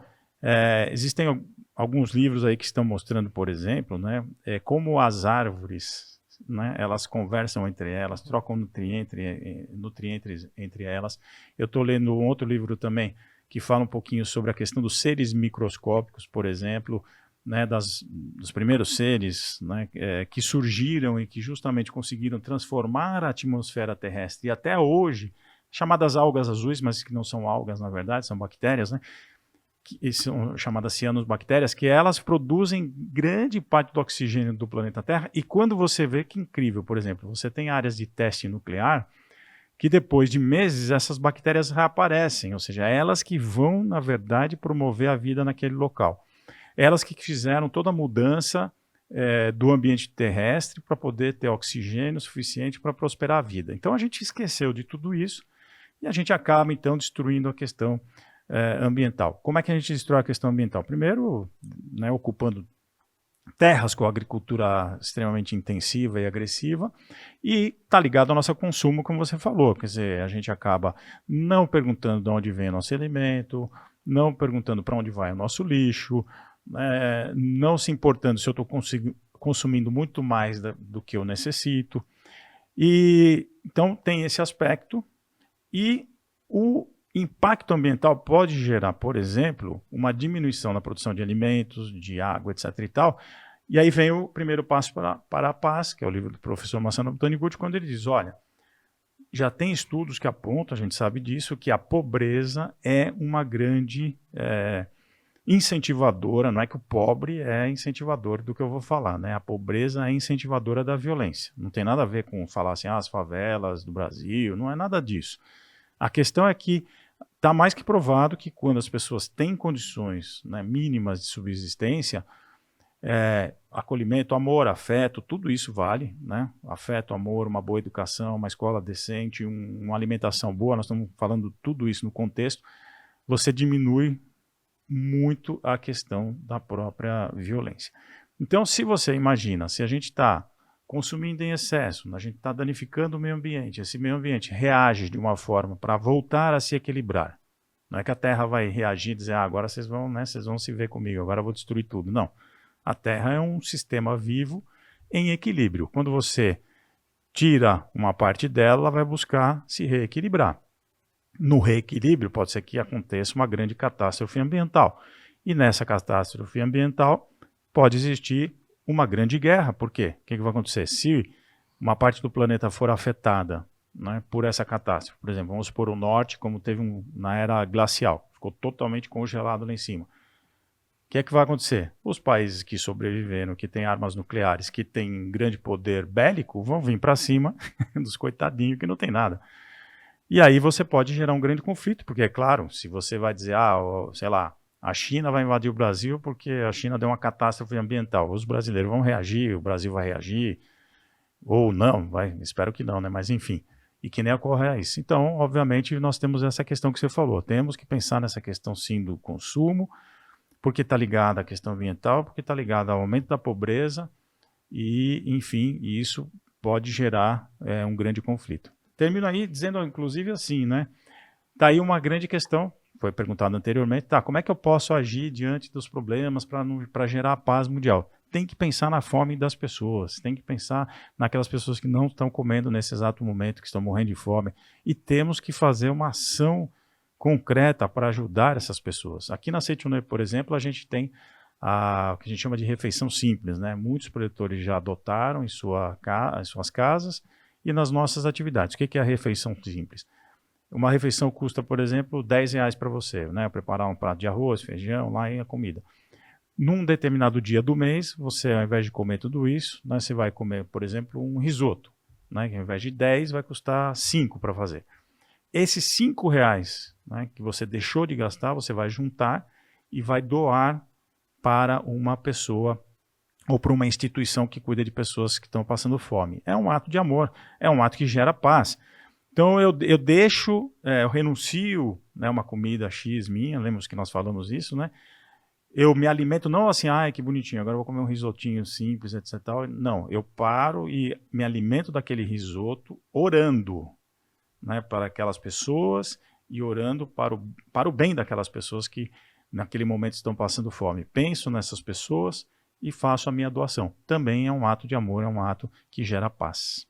Speaker 4: existem alguns livros aí que estão mostrando, por exemplo, né, como as árvores, né, elas conversam entre elas, trocam nutrientes entre elas. Eu estou lendo um outro livro também que fala um pouquinho sobre a questão dos seres microscópicos, por exemplo, né, dos primeiros seres, né, que surgiram e que justamente conseguiram transformar a atmosfera terrestre. E até hoje, chamadas algas azuis, mas que não são algas, na verdade, são bactérias, né? Que são chamadas cianobactérias, que elas produzem grande parte do oxigênio do planeta Terra, e quando você vê, que incrível, por exemplo, você tem áreas de teste nuclear, que depois de meses essas bactérias reaparecem, ou seja, elas que vão, na verdade, promover a vida naquele local. Elas que fizeram toda a mudança do ambiente terrestre para poder ter oxigênio suficiente para prosperar a vida. Então a gente esqueceu de tudo isso, e a gente acaba, então, destruindo a questão ambiental. Como é que a gente destrói a questão ambiental? Primeiro, né, ocupando terras com agricultura extremamente intensiva e agressiva, e está ligado ao nosso consumo, como você falou. Quer dizer, a gente acaba não perguntando de onde vem o nosso alimento, não perguntando para onde vai o nosso lixo, não se importando se eu estou consumindo muito mais do que eu necessito. E então tem esse aspecto, e o impacto ambiental pode gerar, por exemplo, uma diminuição na produção de alimentos, de água, etc. e tal. E aí vem o primeiro passo para a paz, que é o livro do professor Masanobu Taniguchi, quando ele diz, olha, já tem estudos que apontam, a gente sabe disso, que a pobreza é uma grande incentivadora, não é que o pobre é incentivador do que eu vou falar, né? A pobreza é incentivadora da violência. Não tem nada a ver com falar assim, as favelas do Brasil, não é nada disso. A questão é que está mais que provado que quando as pessoas têm condições, né, mínimas de subsistência, acolhimento, amor, afeto, tudo isso vale, né? Afeto, amor, uma boa educação, uma escola decente, uma alimentação boa, nós estamos falando tudo isso no contexto, você diminui muito a questão da própria violência. Então, se você imagina, se a gente está consumindo em excesso, a gente está danificando o meio ambiente, esse meio ambiente reage de uma forma para voltar a se equilibrar. Não é que a Terra vai reagir e dizer, agora vocês vão se ver comigo, agora eu vou destruir tudo. Não. A Terra é um sistema vivo em equilíbrio. Quando você tira uma parte dela, ela vai buscar se reequilibrar. No reequilíbrio, pode ser que aconteça uma grande catástrofe ambiental. E nessa catástrofe ambiental pode existir uma grande guerra. Por quê? O que vai acontecer? Se uma parte do planeta for afetada, né, por essa catástrofe, por exemplo, vamos supor o norte, como teve na era glacial, ficou totalmente congelado lá em cima. O que é que vai acontecer? Os países que sobreviveram, que têm armas nucleares, que têm grande poder bélico, vão vir para cima dos coitadinhos que não tem nada. E aí você pode gerar um grande conflito, porque é claro, se você vai dizer, sei lá, a China vai invadir o Brasil porque a China deu uma catástrofe ambiental, os brasileiros vão reagir, o Brasil vai reagir, ou não, espero que não, né? Mas enfim, e que nem ocorre isso. Então, obviamente, nós temos essa questão que você falou, temos que pensar nessa questão sim do consumo, porque está ligada à questão ambiental, porque está ligada ao aumento da pobreza e, enfim, isso pode gerar um grande conflito. Termino aí dizendo, inclusive, assim, né? Está aí uma grande questão, foi perguntado anteriormente, como é que eu posso agir diante dos problemas para gerar a paz mundial? Tem que pensar na fome das pessoas, tem que pensar naquelas pessoas que não estão comendo nesse exato momento, que estão morrendo de fome, e temos que fazer uma ação concreta para ajudar essas pessoas. Aqui na Seitione, por exemplo, a gente tem o que a gente chama de refeição simples, né? Muitos produtores já adotaram em suas casas e nas nossas atividades. O que é a refeição simples? Uma refeição custa, por exemplo, R$10 para você, né? Preparar um prato de arroz, feijão, lá e a comida. Num determinado dia do mês, você, ao invés de comer tudo isso, né, você vai comer, por exemplo, um risoto, né? Que ao invés de 10 vai custar 5 para fazer. Esses R$5, né, que você deixou de gastar, você vai juntar e vai doar para uma pessoa ou para uma instituição que cuida de pessoas que estão passando fome. É um ato de amor, é um ato que gera paz. Então eu deixo, eu renuncio, né, uma comida X minha, lembra que nós falamos isso, né? Eu me alimento não assim, que bonitinho, agora eu vou comer um risotinho simples, etc. Não, eu paro e me alimento daquele risoto orando, né, para aquelas pessoas e orando para o bem daquelas pessoas que naquele momento estão passando fome. Penso nessas pessoas e faço a minha doação. Também é um ato de amor, é um ato que gera paz.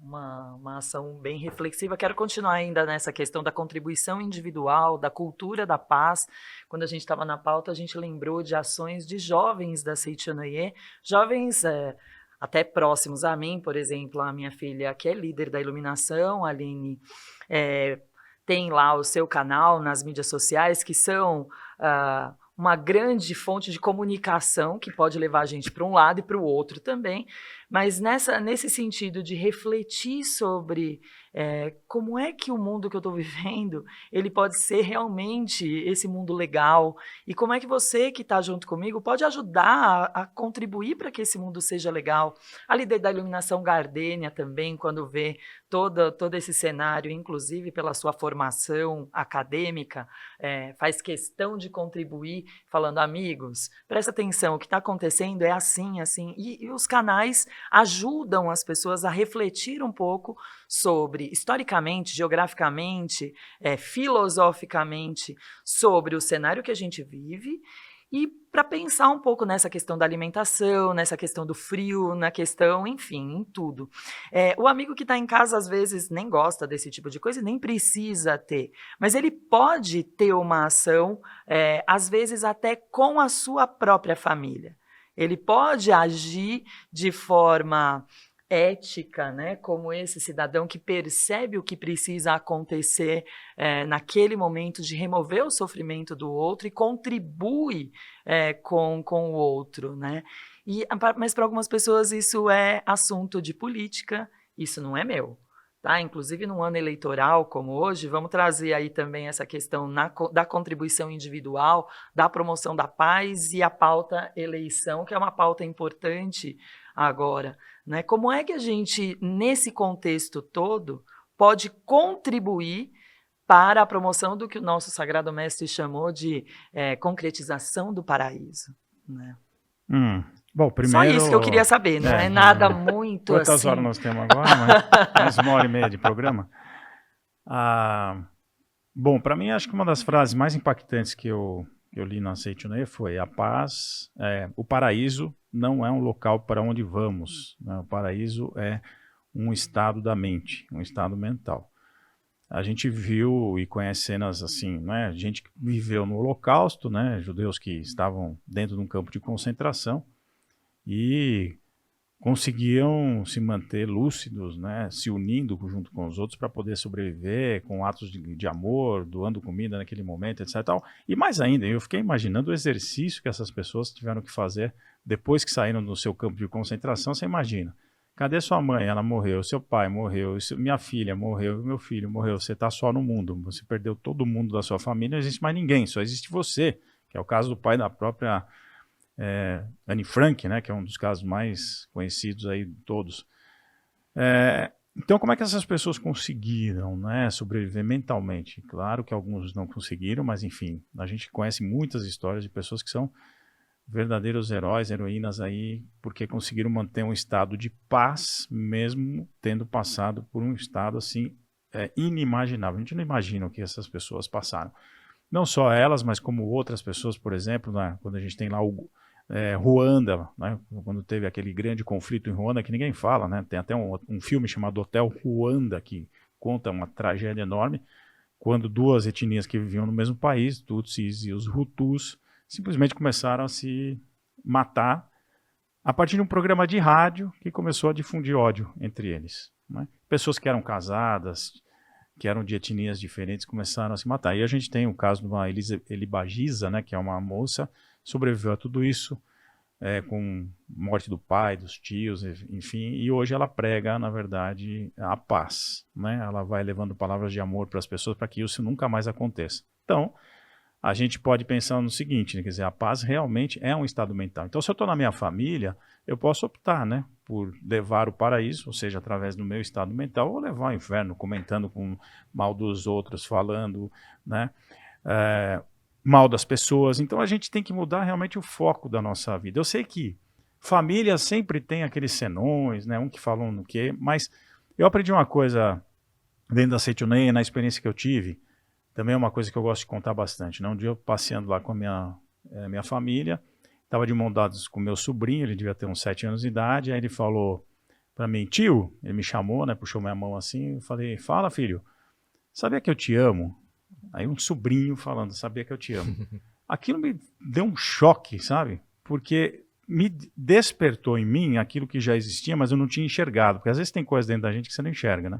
Speaker 2: Uma ação bem reflexiva. Quero continuar ainda nessa questão da contribuição individual, da cultura da paz. Quando a gente estava na pauta, a gente lembrou de ações de jovens da Seitione, jovens até próximos a mim, por exemplo, a minha filha, que é líder da iluminação, a Aline, tem lá o seu canal nas mídias sociais, que são uma grande fonte de comunicação, que pode levar a gente para um lado e para o outro também, Mas nesse sentido de refletir sobre como é que o mundo que eu estou vivendo, ele pode ser realmente esse mundo legal, e como é que você que está junto comigo pode ajudar a contribuir para que esse mundo seja legal. A líder da iluminação Gardênia também, quando vê todo esse cenário, inclusive pela sua formação acadêmica, faz questão de contribuir, falando, amigos, presta atenção, o que está acontecendo é assim, assim, e os canais ajudam as pessoas a refletir um pouco sobre, historicamente, geograficamente, filosoficamente, sobre o cenário que a gente vive, e para pensar um pouco nessa questão da alimentação, nessa questão do frio, na questão, enfim, em tudo. O amigo que está em casa, às vezes, nem gosta desse tipo de coisa e nem precisa ter, mas ele pode ter uma ação, às vezes até com a sua própria família. Ele pode agir de forma ética, né, como esse cidadão que percebe o que precisa acontecer naquele momento de remover o sofrimento do outro e contribui com o outro, né? Mas para algumas pessoas isso é assunto de política, isso não é meu. Tá? Inclusive, num ano eleitoral como hoje, vamos trazer aí também essa questão da contribuição individual, da promoção da paz e a pauta eleição, que é uma pauta importante agora, né? Como é que a gente, nesse contexto todo, pode contribuir para a promoção do que o nosso Sagrado Mestre chamou de concretização do paraíso, né?
Speaker 4: Bom, primeiro...
Speaker 2: Só isso que eu queria saber, não é nada muito
Speaker 4: Quantas
Speaker 2: assim...
Speaker 4: horas nós temos agora? Mais 1h30 de programa. Bom, para mim, acho que uma das frases mais impactantes que eu li no Aceite Né foi: a paz, o paraíso não é um local para onde vamos, né? O paraíso é um estado da mente, um estado mental. A gente viu e conhece cenas assim, né? Gente que viveu no Holocausto, né? Judeus que estavam dentro de um campo de concentração e conseguiam se manter lúcidos, né? Se unindo junto com os outros para poder sobreviver com atos de amor, doando comida naquele momento, etc. Tal. E mais ainda, eu fiquei imaginando o exercício que essas pessoas tiveram que fazer depois que saíram do seu campo de concentração. Você imagina, cadê sua mãe? Ela morreu, seu pai morreu, minha filha morreu, meu filho morreu, você está só no mundo, você perdeu todo mundo da sua família, não existe mais ninguém, só existe você, que é o caso do pai da própria Anne Frank, né, que é um dos casos mais conhecidos aí de todos. Então, como é que essas pessoas conseguiram, né, sobreviver mentalmente? Claro que alguns não conseguiram, mas enfim, a gente conhece muitas histórias de pessoas que são verdadeiros heróis, heroínas aí, porque conseguiram manter um estado de paz, mesmo tendo passado por um estado assim inimaginável. A gente não imagina o que essas pessoas passaram. Não só elas, mas como outras pessoas, por exemplo, né, quando a gente tem lá o Ruanda, né, quando teve aquele grande conflito em Ruanda, que ninguém fala, né, tem até um filme chamado Hotel Ruanda, que conta uma tragédia enorme, quando duas etnias que viviam no mesmo país, Tutsis e os Hutus, simplesmente começaram a se matar a partir de um programa de rádio que começou a difundir ódio entre eles, né? Pessoas que eram casadas, que eram de etnias diferentes, começaram a se matar. E a gente tem o caso de uma Elibagiza, né, que é uma moça, sobreviveu a tudo isso, com morte do pai, dos tios, enfim, e hoje ela prega, na verdade, a paz, né? Ela vai levando palavras de amor para as pessoas para que isso nunca mais aconteça. Então, a gente pode pensar no seguinte, né? Quer dizer, a paz realmente é um estado mental. Então, se eu estou na minha família, eu posso optar, né, por levar o paraíso, ou seja, através do meu estado mental, ou levar o inferno, comentando com mal dos outros, falando, né, mal das pessoas. Então, a gente tem que mudar realmente o foco da nossa vida. Eu sei que família sempre tem aqueles senões, né, um que falam no quê, mas eu aprendi uma coisa dentro da Seitonei, na experiência que eu tive. Também é uma coisa que eu gosto de contar bastante, né? Um dia eu passeando lá com a minha família, estava de mão dadas com meu sobrinho, ele devia ter uns 7 anos de idade, aí ele falou para mim, tio, ele me chamou, né, puxou minha mão assim, eu falei, fala filho, sabia que eu te amo? Aí um sobrinho falando, sabia que eu te amo. Aquilo me deu um choque, sabe? Porque me despertou em mim aquilo que já existia, mas eu não tinha enxergado, porque às vezes tem coisa dentro da gente que você não enxerga, né?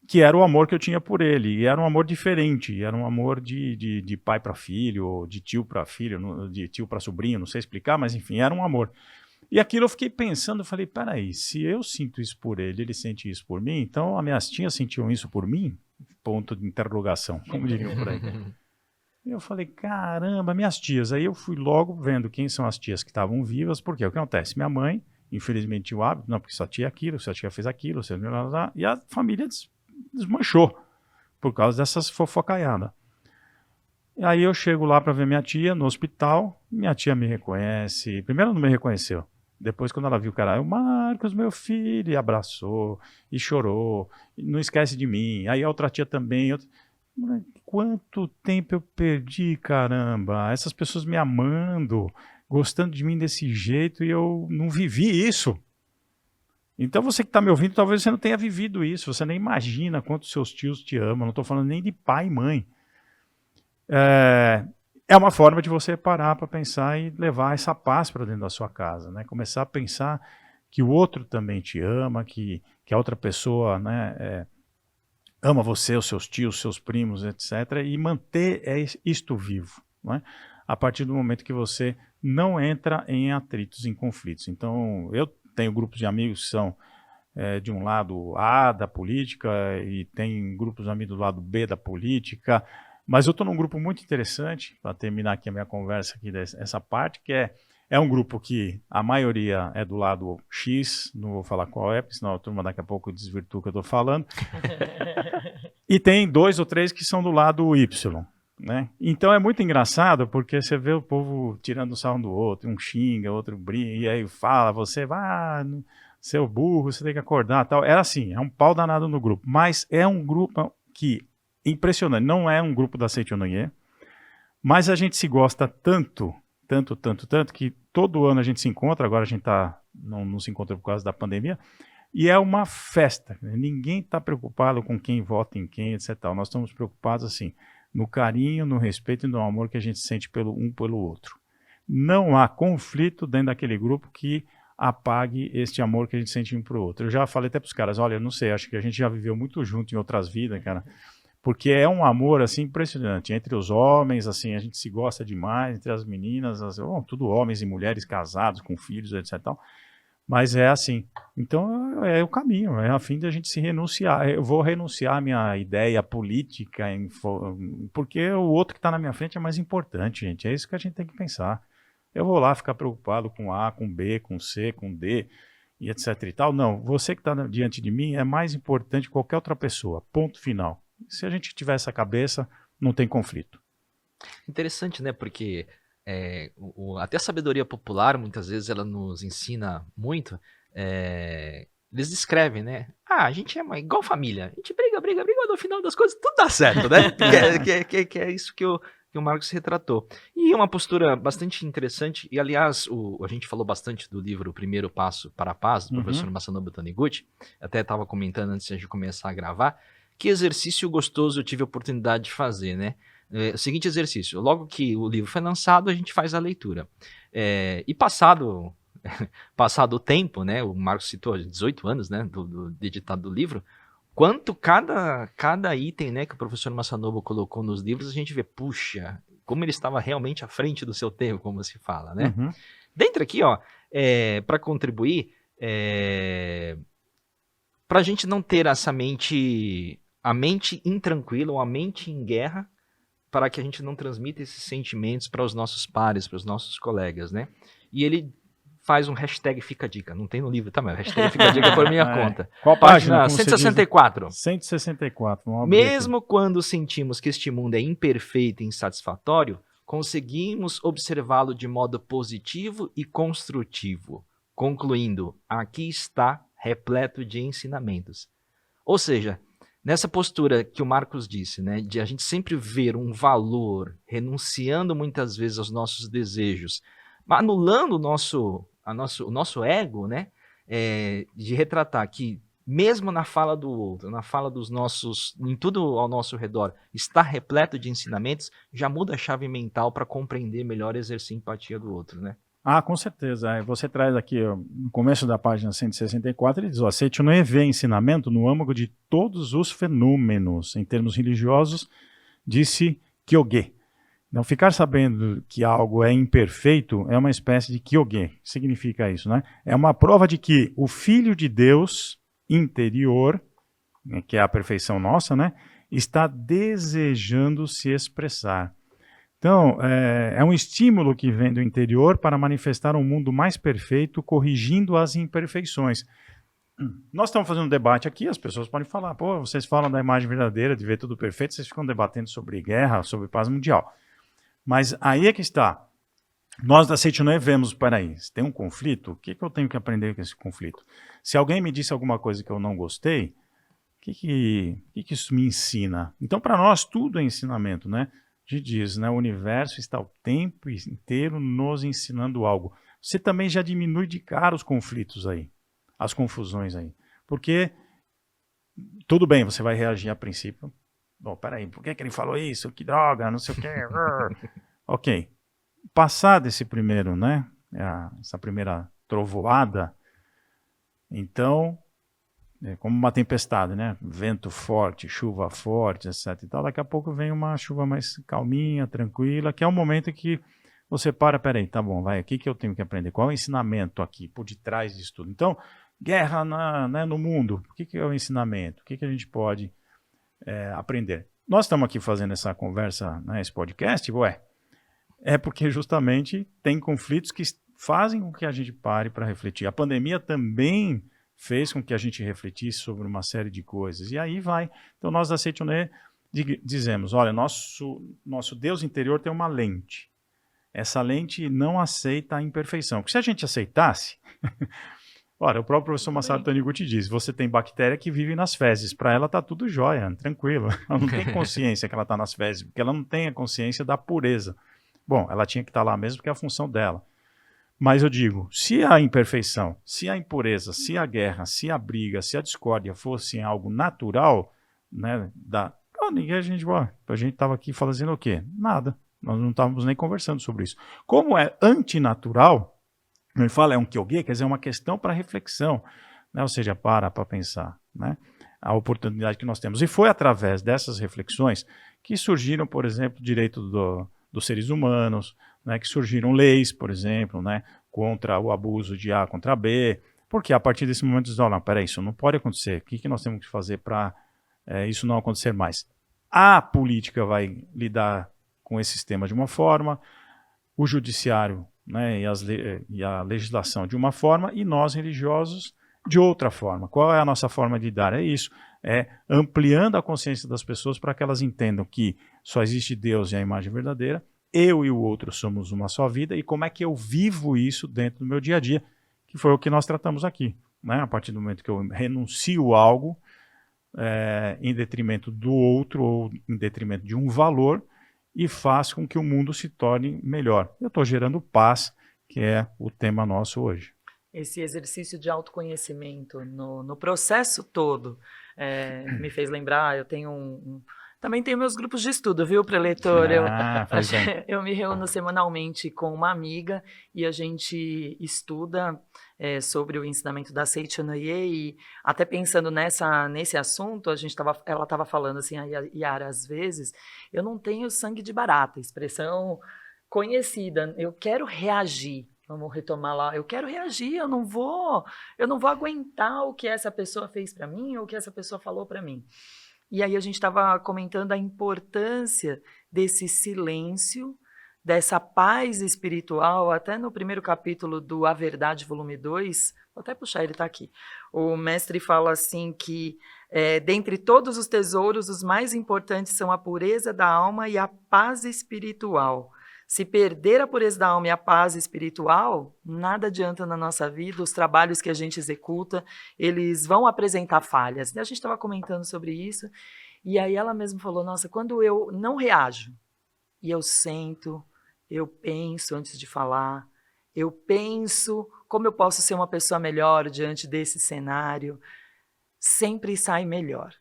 Speaker 4: Que era o amor que eu tinha por ele, e era um amor diferente, era um amor de pai para filho, ou de tio para filho, de tio para sobrinho, não sei explicar, mas enfim, era um amor. E aquilo eu fiquei pensando, eu falei, peraí, se eu sinto isso por ele sente isso por mim, então as minhas tias sentiam isso por mim? Ponto de interrogação, como diriam por aí. E eu falei, caramba, minhas tias. Aí eu fui logo vendo quem são as tias que estavam vivas, porque o que acontece? Minha mãe, infelizmente, tinha o hábito, não, porque sua tia aquilo, sua tia fez aquilo, e a família desmanchou por causa dessas fofocaiadas. E aí eu chego lá para ver minha tia no hospital, minha tia me reconhece, primeiro ela não me reconheceu, depois quando ela viu o cara, o Marcos, meu filho, e abraçou, e chorou, e não esquece de mim. Aí a outra tia também, quanto tempo eu perdi, caramba, essas pessoas me amando, gostando de mim desse jeito, e eu não vivi isso. Então você que está me ouvindo, talvez você não tenha vivido isso, você nem imagina quanto seus tios te amam, não estou falando nem de pai e mãe. É uma forma de você parar para pensar e levar essa paz para dentro da sua casa, né? Começar a pensar que o outro também te ama, que a outra pessoa, né, ama você, os seus tios, os seus primos, etc. E manter isto vivo, né? A partir do momento que você não entra em atritos, em conflitos. Então, eu tenho grupos de amigos que são de um lado A da política e tem grupos de amigos do lado B da política. Mas eu estou num grupo muito interessante, para terminar aqui a minha conversa aqui dessa parte, que é um grupo que a maioria é do lado X, não vou falar qual é, porque senão a turma daqui a pouco desvirtua o que eu estou falando. E tem 2 ou 3 que são do lado Y, né? Então é muito engraçado, porque você vê o povo tirando sarro do outro, um xinga, outro briga, e aí fala, você vai, seu burro, você tem que acordar, tal. Era assim, é um pau danado no grupo, mas é um grupo que impressionante, não é um grupo da Setionoye, mas a gente se gosta tanto, que todo ano a gente se encontra, agora a gente não se encontra por causa da pandemia, e é uma festa, ninguém está preocupado com quem vota em quem, etc. Nós estamos preocupados assim, no carinho, no respeito e no amor que a gente sente um pelo outro. Não há conflito dentro daquele grupo que apague este amor que a gente sente um para o outro. Eu já falei até para os caras, olha, eu não sei, acho que a gente já viveu muito junto em outras vidas, cara, porque é um amor, assim, impressionante. Entre os homens, assim, a gente se gosta demais. Entre as meninas, tudo homens e mulheres casados, com filhos, etc. Mas é assim. Então, é o caminho. É a fim de a gente se renunciar. Eu vou renunciar à minha ideia política, porque o outro que está na minha frente é mais importante, gente. É isso que a gente tem que pensar. Eu vou lá ficar preocupado com A, com B, com C, com D, e etc. e tal. Não, você que está diante de mim é mais importante que qualquer outra pessoa. Ponto final. Se a gente tiver essa cabeça, não tem conflito.
Speaker 3: Interessante, né? Porque até a sabedoria popular, muitas vezes, ela nos ensina muito. Eles descrevem, né? A gente é igual família. A gente briga, mas no final das coisas tudo dá certo, né? que é isso que o Marcos retratou. E uma postura bastante interessante, e aliás, a gente falou bastante do livro O Primeiro Passo para a Paz, do professor Masanobu Taniguchi, até estava comentando antes de começar a gravar, que exercício gostoso eu tive a oportunidade de fazer, né? O seguinte exercício, logo que o livro foi lançado, a gente faz a leitura. E passado o tempo, né? O Marcos citou 18 anos, né? De editado do livro, quanto cada item, né, que o professor Masanobu colocou nos livros, a gente vê, puxa, como ele estava realmente à frente do seu tempo, como se fala, né? Dentro aqui, ó, para contribuir, para a gente não ter a mente intranquila ou a mente em guerra, para que a gente não transmita esses sentimentos para os nossos pares, para os nossos colegas, né? E ele faz um hashtag Fica a Dica. Não tem no livro, tá? Mas hashtag Fica a Dica por minha conta.
Speaker 4: Qual página?
Speaker 3: 164.
Speaker 4: 164.
Speaker 3: Mesmo quando sentimos que este mundo é imperfeito e insatisfatório, conseguimos observá-lo de modo positivo e construtivo. Concluindo, aqui está repleto de ensinamentos. Ou seja, nessa postura que o Marcos disse, né, de a gente sempre ver um valor, renunciando muitas vezes aos nossos desejos, anulando o nosso ego, né, de retratar que mesmo na fala do outro, na fala dos nossos, em tudo ao nosso redor, está repleto de ensinamentos, já muda a chave mental para compreender melhor e exercer empatia do outro, né?
Speaker 4: Com certeza. Você traz aqui, ó, no começo da página 164, ele diz, Setionoye vê ensinamento no âmago de todos os fenômenos. Em termos religiosos, disse Kyoge. Não ficar sabendo que algo é imperfeito é uma espécie de kyoge. Significa isso, né? É uma prova de que o Filho de Deus interior, né, que é a perfeição nossa, né, está desejando se expressar. Então, é um estímulo que vem do interior para manifestar um mundo mais perfeito, corrigindo as imperfeições. Nós estamos fazendo um debate aqui, as pessoas podem falar, pô, vocês falam da imagem verdadeira, de ver tudo perfeito, vocês ficam debatendo sobre guerra, sobre paz mundial. Mas aí é que está. Nós da Seichonoye vemos, peraí, se tem um conflito, o que eu tenho que aprender com esse conflito? Se alguém me disse alguma coisa que eu não gostei, o que isso me ensina? Então, para nós, tudo é ensinamento, né? A gente diz, né? O universo está o tempo inteiro nos ensinando algo. Você também já diminui de cara os conflitos aí, as confusões aí. Porque, tudo bem, você vai reagir a princípio. Bom, peraí, por que ele falou isso? Que droga, não sei o quê. Ok. Passar desse primeiro, né? Essa primeira trovoada, então, é como uma tempestade, né? Vento forte, chuva forte, etc. E tal. Daqui a pouco vem uma chuva mais calminha, tranquila, que é o momento que você peraí, tá bom, vai, o que eu tenho que aprender? Qual é o ensinamento aqui, por detrás disso tudo? Então, guerra né, no mundo, o que é o ensinamento? O que a gente pode aprender? Nós estamos aqui fazendo essa conversa, né, esse podcast, é porque justamente tem conflitos que fazem com que a gente pare para refletir. A pandemia também fez com que a gente refletisse sobre uma série de coisas. E aí vai. Então nós da Seichonoye dizemos, olha, nosso Deus interior tem uma lente. Essa lente não aceita a imperfeição. Porque se a gente aceitasse... Ora, o próprio professor Masaru Taniguchi diz, você tem bactéria que vive nas fezes. Para ela está tudo jóia, tranquilo. Ela não tem consciência que ela está nas fezes, porque ela não tem a consciência da pureza. Bom, ela tinha que estar lá mesmo porque é a função dela. Mas eu digo, se a imperfeição, se a impureza, se a guerra, se a briga, se a discórdia fossem algo natural, né, ninguém a gente estava aqui fazendo o quê? Nada. Nós não estávamos nem conversando sobre isso. Como é antinatural, ele fala, é um kyoge, quer dizer, é uma questão para reflexão, né? Ou seja, para pensar, né? A oportunidade que nós temos. E foi através dessas reflexões que surgiram, por exemplo, o direito dos seres humanos, né, que surgiram leis, por exemplo, né, contra o abuso de A contra B, porque a partir desse momento diz, não, peraí, isso não pode acontecer, o que nós temos que fazer para isso não acontecer mais? A política vai lidar com esse sistema de uma forma, o judiciário, né, e a legislação de uma forma, e nós religiosos de outra forma. Qual é a nossa forma de lidar? É isso, é ampliando a consciência das pessoas para que elas entendam que só existe Deus e a imagem verdadeira, eu e o outro somos uma só vida, e como é que eu vivo isso dentro do meu dia a dia, que foi o que nós tratamos aqui, né? A partir do momento que eu renuncio a algo em detrimento do outro, ou em detrimento de um valor, e faz com que o mundo se torne melhor. Eu estou gerando paz, que é o tema nosso hoje.
Speaker 2: Esse exercício de autoconhecimento no processo todo me fez lembrar, eu tenho também tenho meus grupos de estudo, viu, preletor? Eu me reúno semanalmente com uma amiga e a gente estuda sobre o ensinamento da Seichonoye, e até pensando nesse assunto, ela estava falando assim, a Yara, às vezes, eu não tenho sangue de barata, expressão conhecida, eu quero reagir. Vamos retomar lá. Eu quero reagir, eu não vou aguentar o que essa pessoa fez para mim ou o que essa pessoa falou para mim. E aí a gente estava comentando a importância desse silêncio, dessa paz espiritual, até no primeiro capítulo do A Verdade, volume 2, vou até puxar, ele está aqui. O mestre fala assim que, dentre todos os tesouros, os mais importantes são a pureza da alma e a paz espiritual. Se perder a pureza da alma e a paz espiritual, nada adianta na nossa vida, os trabalhos que a gente executa, eles vão apresentar falhas. A gente estava comentando sobre isso, e aí ela mesma falou, nossa, quando eu não reajo, e eu sento, eu penso antes de falar, eu penso como eu posso ser uma pessoa melhor diante desse cenário, sempre sai melhor.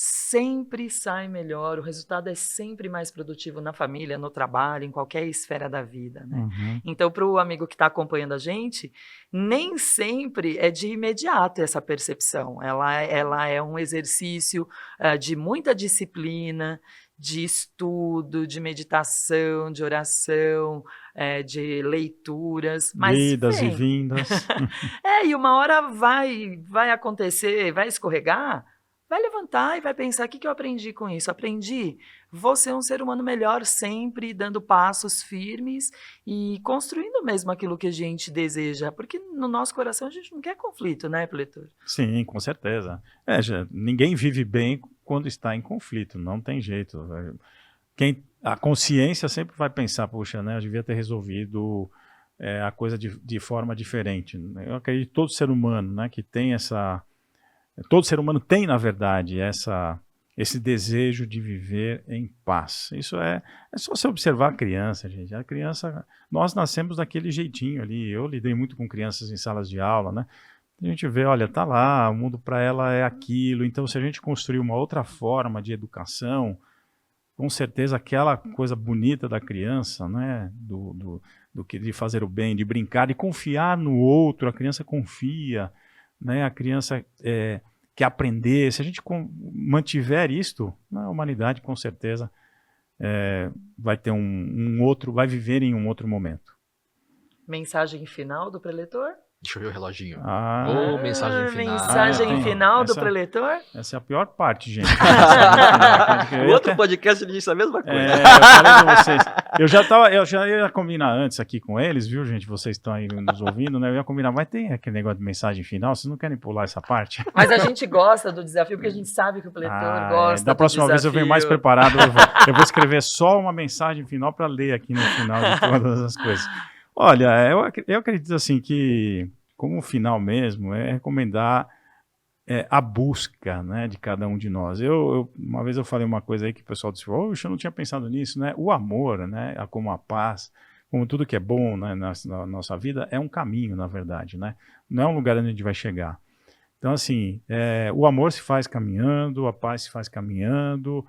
Speaker 2: Sempre sai melhor, o resultado é sempre mais produtivo na família, no trabalho, em qualquer esfera da vida, né?
Speaker 4: Uhum.
Speaker 2: Então, para o amigo que está acompanhando a gente, nem sempre é de imediato essa percepção. Ela é um exercício de muita disciplina, de estudo, de meditação, de oração, de leituras. Mas
Speaker 4: Idas e
Speaker 2: vem.
Speaker 4: vindas.
Speaker 2: E uma hora vai acontecer, vai escorregar, vai levantar e vai pensar: o que eu aprendi com isso? Aprendi? Vou ser um ser humano melhor sempre, dando passos firmes e construindo mesmo aquilo que a gente deseja, porque no nosso coração a gente não quer conflito, né, Pletor?
Speaker 4: Sim, com certeza. Ninguém vive bem quando está em conflito, não tem jeito. A consciência sempre vai pensar, puxa, né, eu devia ter resolvido a coisa de forma diferente. Eu acredito que todo ser humano, né, que tem todo ser humano tem, na verdade, esse desejo de viver em paz. Isso é só você observar a criança, gente. A criança, nós nascemos daquele jeitinho ali. Eu lidei muito com crianças em salas de aula, né? A gente vê, olha, tá lá, o mundo para ela é aquilo. Então, se a gente construir uma outra forma de educação, com certeza aquela coisa bonita da criança, né? De fazer o bem, de brincar, de confiar no outro. A criança confia, né? A criança quer aprender. Se a gente mantiver isto, a humanidade com certeza vai ter vai viver em um outro momento.
Speaker 2: Mensagem final do preletor?
Speaker 3: Deixa eu ver o reloginho.
Speaker 2: Mensagem final.
Speaker 3: Mensagem
Speaker 2: final do preletor?
Speaker 4: Essa é a pior parte, gente.
Speaker 3: O outro podcast ele disse a mesma coisa.
Speaker 4: Eu falei pra vocês. Eu já ia combinar antes aqui com eles, viu, gente? Vocês estão aí nos ouvindo, né? Eu ia combinar, mas tem aquele negócio de mensagem final, vocês não querem pular essa parte?
Speaker 2: Mas a gente gosta do desafio, porque a gente sabe que o preletor gosta
Speaker 4: da próxima vez eu venho mais preparado. Eu vou escrever só uma mensagem final para ler aqui no final de todas as coisas. Olha, eu acredito assim que, como final mesmo, é recomendar a busca, né, de cada um de nós. Uma vez eu falei uma coisa aí que o pessoal disse, eu não tinha pensado nisso, né? O amor, né, como a paz, como tudo que é bom, né, na nossa vida, é um caminho, na verdade, né? Não é um lugar onde a gente vai chegar. Então, assim, o amor se faz caminhando, a paz se faz caminhando,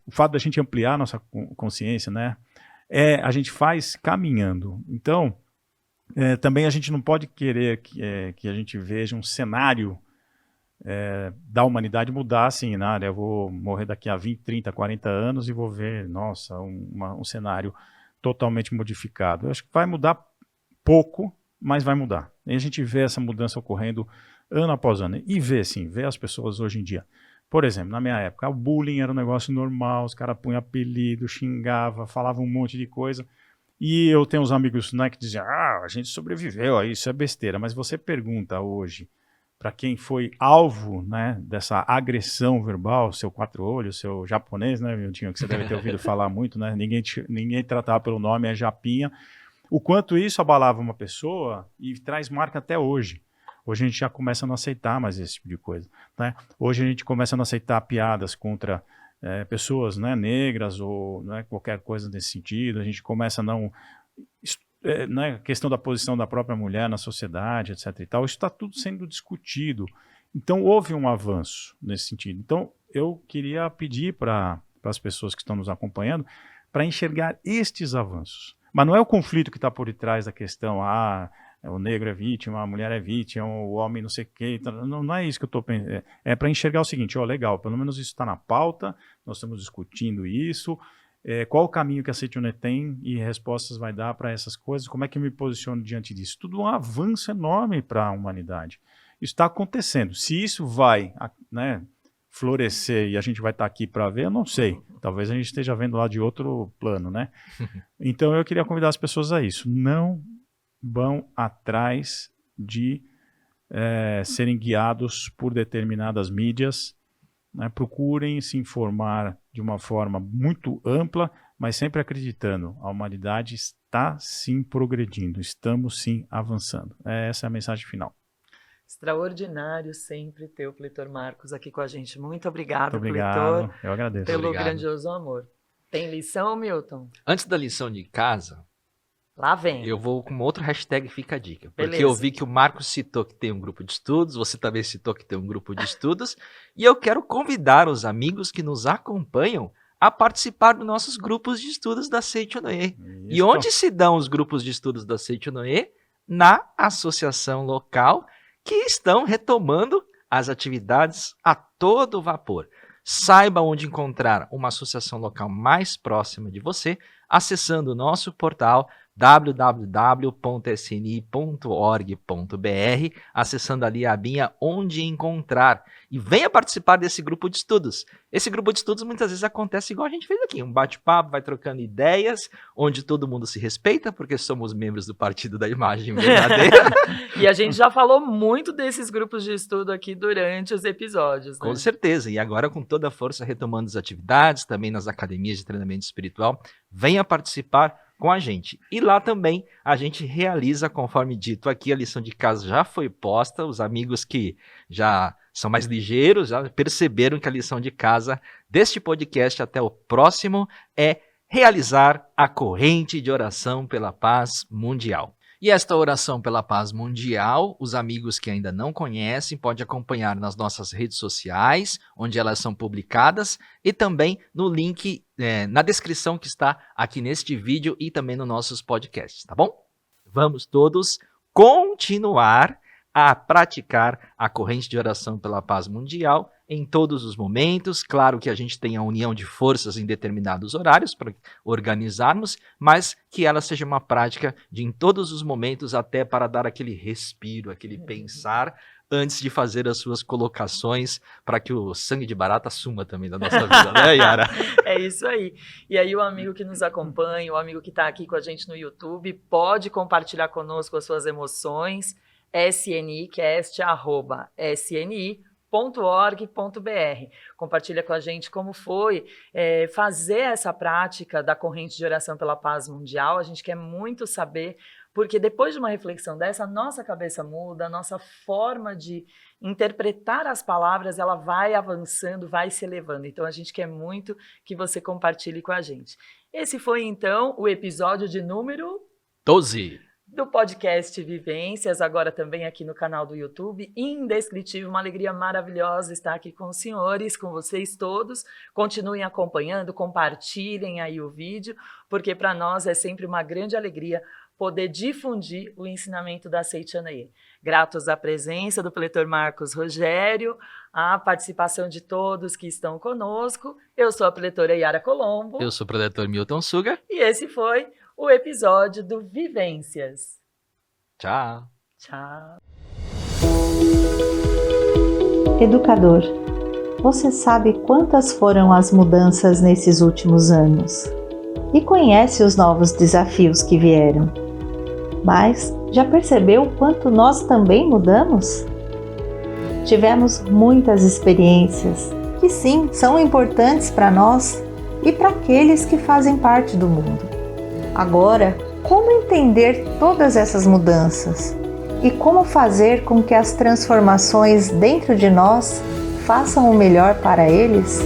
Speaker 4: o fato da gente ampliar a nossa consciência, né? A gente faz caminhando. Então, também a gente não pode querer que a gente veja um cenário da humanidade mudar assim, né? Eu vou morrer daqui a 20, 30, 40 anos e vou ver, nossa, um cenário totalmente modificado. Eu acho que vai mudar pouco, mas vai mudar. E a gente vê essa mudança ocorrendo ano após ano. E vê as pessoas hoje em dia. Por exemplo, na minha época, o bullying era um negócio normal, os caras punham apelido, xingava, falavam um monte de coisa. E eu tenho uns amigos, né, que diziam, a gente sobreviveu, isso é besteira. Mas você pergunta hoje para quem foi alvo, né, dessa agressão verbal, seu quatro olhos, seu japonês, né, Miltinho, que você deve ter ouvido falar muito, né, ninguém tratava pelo nome, é japinha. O quanto isso abalava uma pessoa e traz marca até hoje. Hoje a gente já começa a não aceitar mais esse tipo de coisa, né? Hoje a gente começa a não aceitar piadas contra pessoas, né, negras ou, né, qualquer coisa nesse sentido. A gente começa a não... né, questão da posição da própria mulher na sociedade, etc. e tal. Isso está tudo sendo discutido. Então houve um avanço nesse sentido. Então eu queria pedir para as pessoas que estão nos acompanhando para enxergar estes avanços. Mas não é o conflito que está por detrás da questão, o negro é vítima, a mulher é vítima, o homem não sei o quê. Não é isso que eu estou pensando. É para enxergar o seguinte, legal, pelo menos isso está na pauta, nós estamos discutindo isso, qual o caminho que a Seitione tem e respostas vai dar para essas coisas, como é que eu me posiciono diante disso. Tudo um avanço enorme para a humanidade. Isso está acontecendo. Se isso vai, né, florescer e a gente vai estar aqui para ver, eu não sei. Talvez a gente esteja vendo lá de outro plano, né? Então eu queria convidar as pessoas a isso. Não vão atrás de serem guiados por determinadas mídias, né? Procurem se informar de uma forma muito ampla, mas sempre acreditando, a humanidade está sim progredindo, estamos sim avançando. Essa é a mensagem final.
Speaker 2: Extraordinário sempre ter o Pletor Marcos aqui com a gente. Muito obrigado,
Speaker 4: Pletor.
Speaker 2: Eu
Speaker 4: agradeço.
Speaker 2: Pelo grandioso amor. Tem lição, Milton?
Speaker 3: Antes da lição de casa,
Speaker 2: lá vem.
Speaker 3: Eu vou com outra hashtag Fica a Dica.
Speaker 2: Beleza.
Speaker 3: Porque eu vi que o Marcos citou que tem um grupo de estudos, você também citou que tem um grupo de estudos, e eu quero convidar os amigos que nos acompanham a participar dos nossos grupos de estudos da Seitione. E onde se dão os grupos de estudos da Seitione? Na associação local, que estão retomando as atividades a todo vapor. Saiba onde encontrar uma associação local mais próxima de você, acessando o nosso portal www.sni.org.br, acessando ali a abinha Onde Encontrar. E venha participar desse grupo de estudos. Esse grupo de estudos muitas vezes acontece igual a gente fez aqui, um bate-papo, vai trocando ideias, onde todo mundo se respeita, porque somos membros do Partido da Imagem Verdadeira.
Speaker 2: E a gente já falou muito desses grupos de estudo aqui durante os episódios, né?
Speaker 3: Com certeza, e agora com toda a força retomando as atividades, também nas academias de treinamento espiritual, venha participar com a gente. E lá também a gente realiza, conforme dito aqui, a lição de casa já foi posta, os amigos que já são mais ligeiros já perceberam que a lição de casa deste podcast até o próximo é realizar a corrente de oração pela paz mundial. E esta oração pela paz mundial, os amigos que ainda não conhecem, podem acompanhar nas nossas redes sociais, onde elas são publicadas, e também no link na descrição que está aqui neste vídeo e também nos nossos podcasts, tá bom? Vamos todos continuar a praticar a corrente de oração pela paz mundial em todos os momentos. Claro que a gente tem a união de forças em determinados horários para organizarmos, mas que ela seja uma prática de em todos os momentos, até para dar aquele respiro, aquele pensar, antes de fazer as suas colocações para que o sangue de barata suma também da nossa vida, né, Yara?
Speaker 2: É isso aí. E aí o amigo que nos acompanha, o amigo que está aqui com a gente no YouTube, pode compartilhar conosco as suas emoções, snicast@sni.org.br. Compartilha com a gente como foi fazer essa prática da corrente de oração pela paz mundial. A gente quer muito saber, porque depois de uma reflexão dessa, a nossa cabeça muda, a nossa forma de interpretar as palavras, ela vai avançando, vai se elevando. Então a gente quer muito que você compartilhe com a gente. Esse foi então o episódio de número
Speaker 3: 12.
Speaker 2: do podcast Vivências, agora também aqui no canal do YouTube. Indescritível, uma alegria maravilhosa estar aqui com os senhores, com vocês todos. Continuem acompanhando, compartilhem aí o vídeo, porque para nós é sempre uma grande alegria poder difundir o ensinamento da Seichanaye. Gratos à presença do preletor Marcos Rogério, à participação de todos que estão conosco. Eu sou a preletora Yara Colombo.
Speaker 3: Eu sou o preletor Milton Suga.
Speaker 2: E esse foi o episódio do Vivências.
Speaker 3: Tchau.
Speaker 2: Tchau.
Speaker 5: Educador, você sabe quantas foram as mudanças nesses últimos anos e conhece os novos desafios que vieram. Mas já percebeu o quanto nós também mudamos? Tivemos muitas experiências que sim, são importantes para nós e para aqueles que fazem parte do mundo. Agora, como entender todas essas mudanças e como fazer com que as transformações dentro de nós façam o melhor para eles?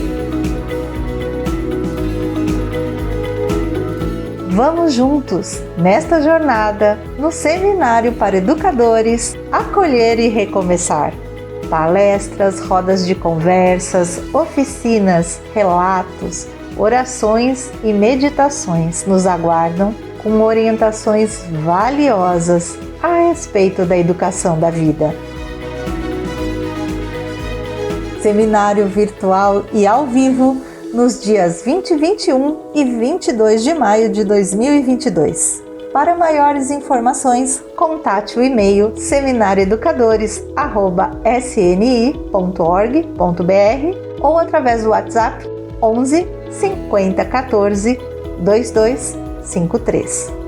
Speaker 5: Vamos juntos nesta jornada no Seminário para Educadores Acolher e Recomeçar. Palestras, rodas de conversas, oficinas, relatos, orações e meditações nos aguardam com orientações valiosas a respeito da educação da vida. Seminário virtual e ao vivo nos dias 20, 21 e 22 de maio de 2022. Para maiores informações, contate o e-mail seminarioeducadores@sni.org.br ou através do WhatsApp 11 50 14 2253.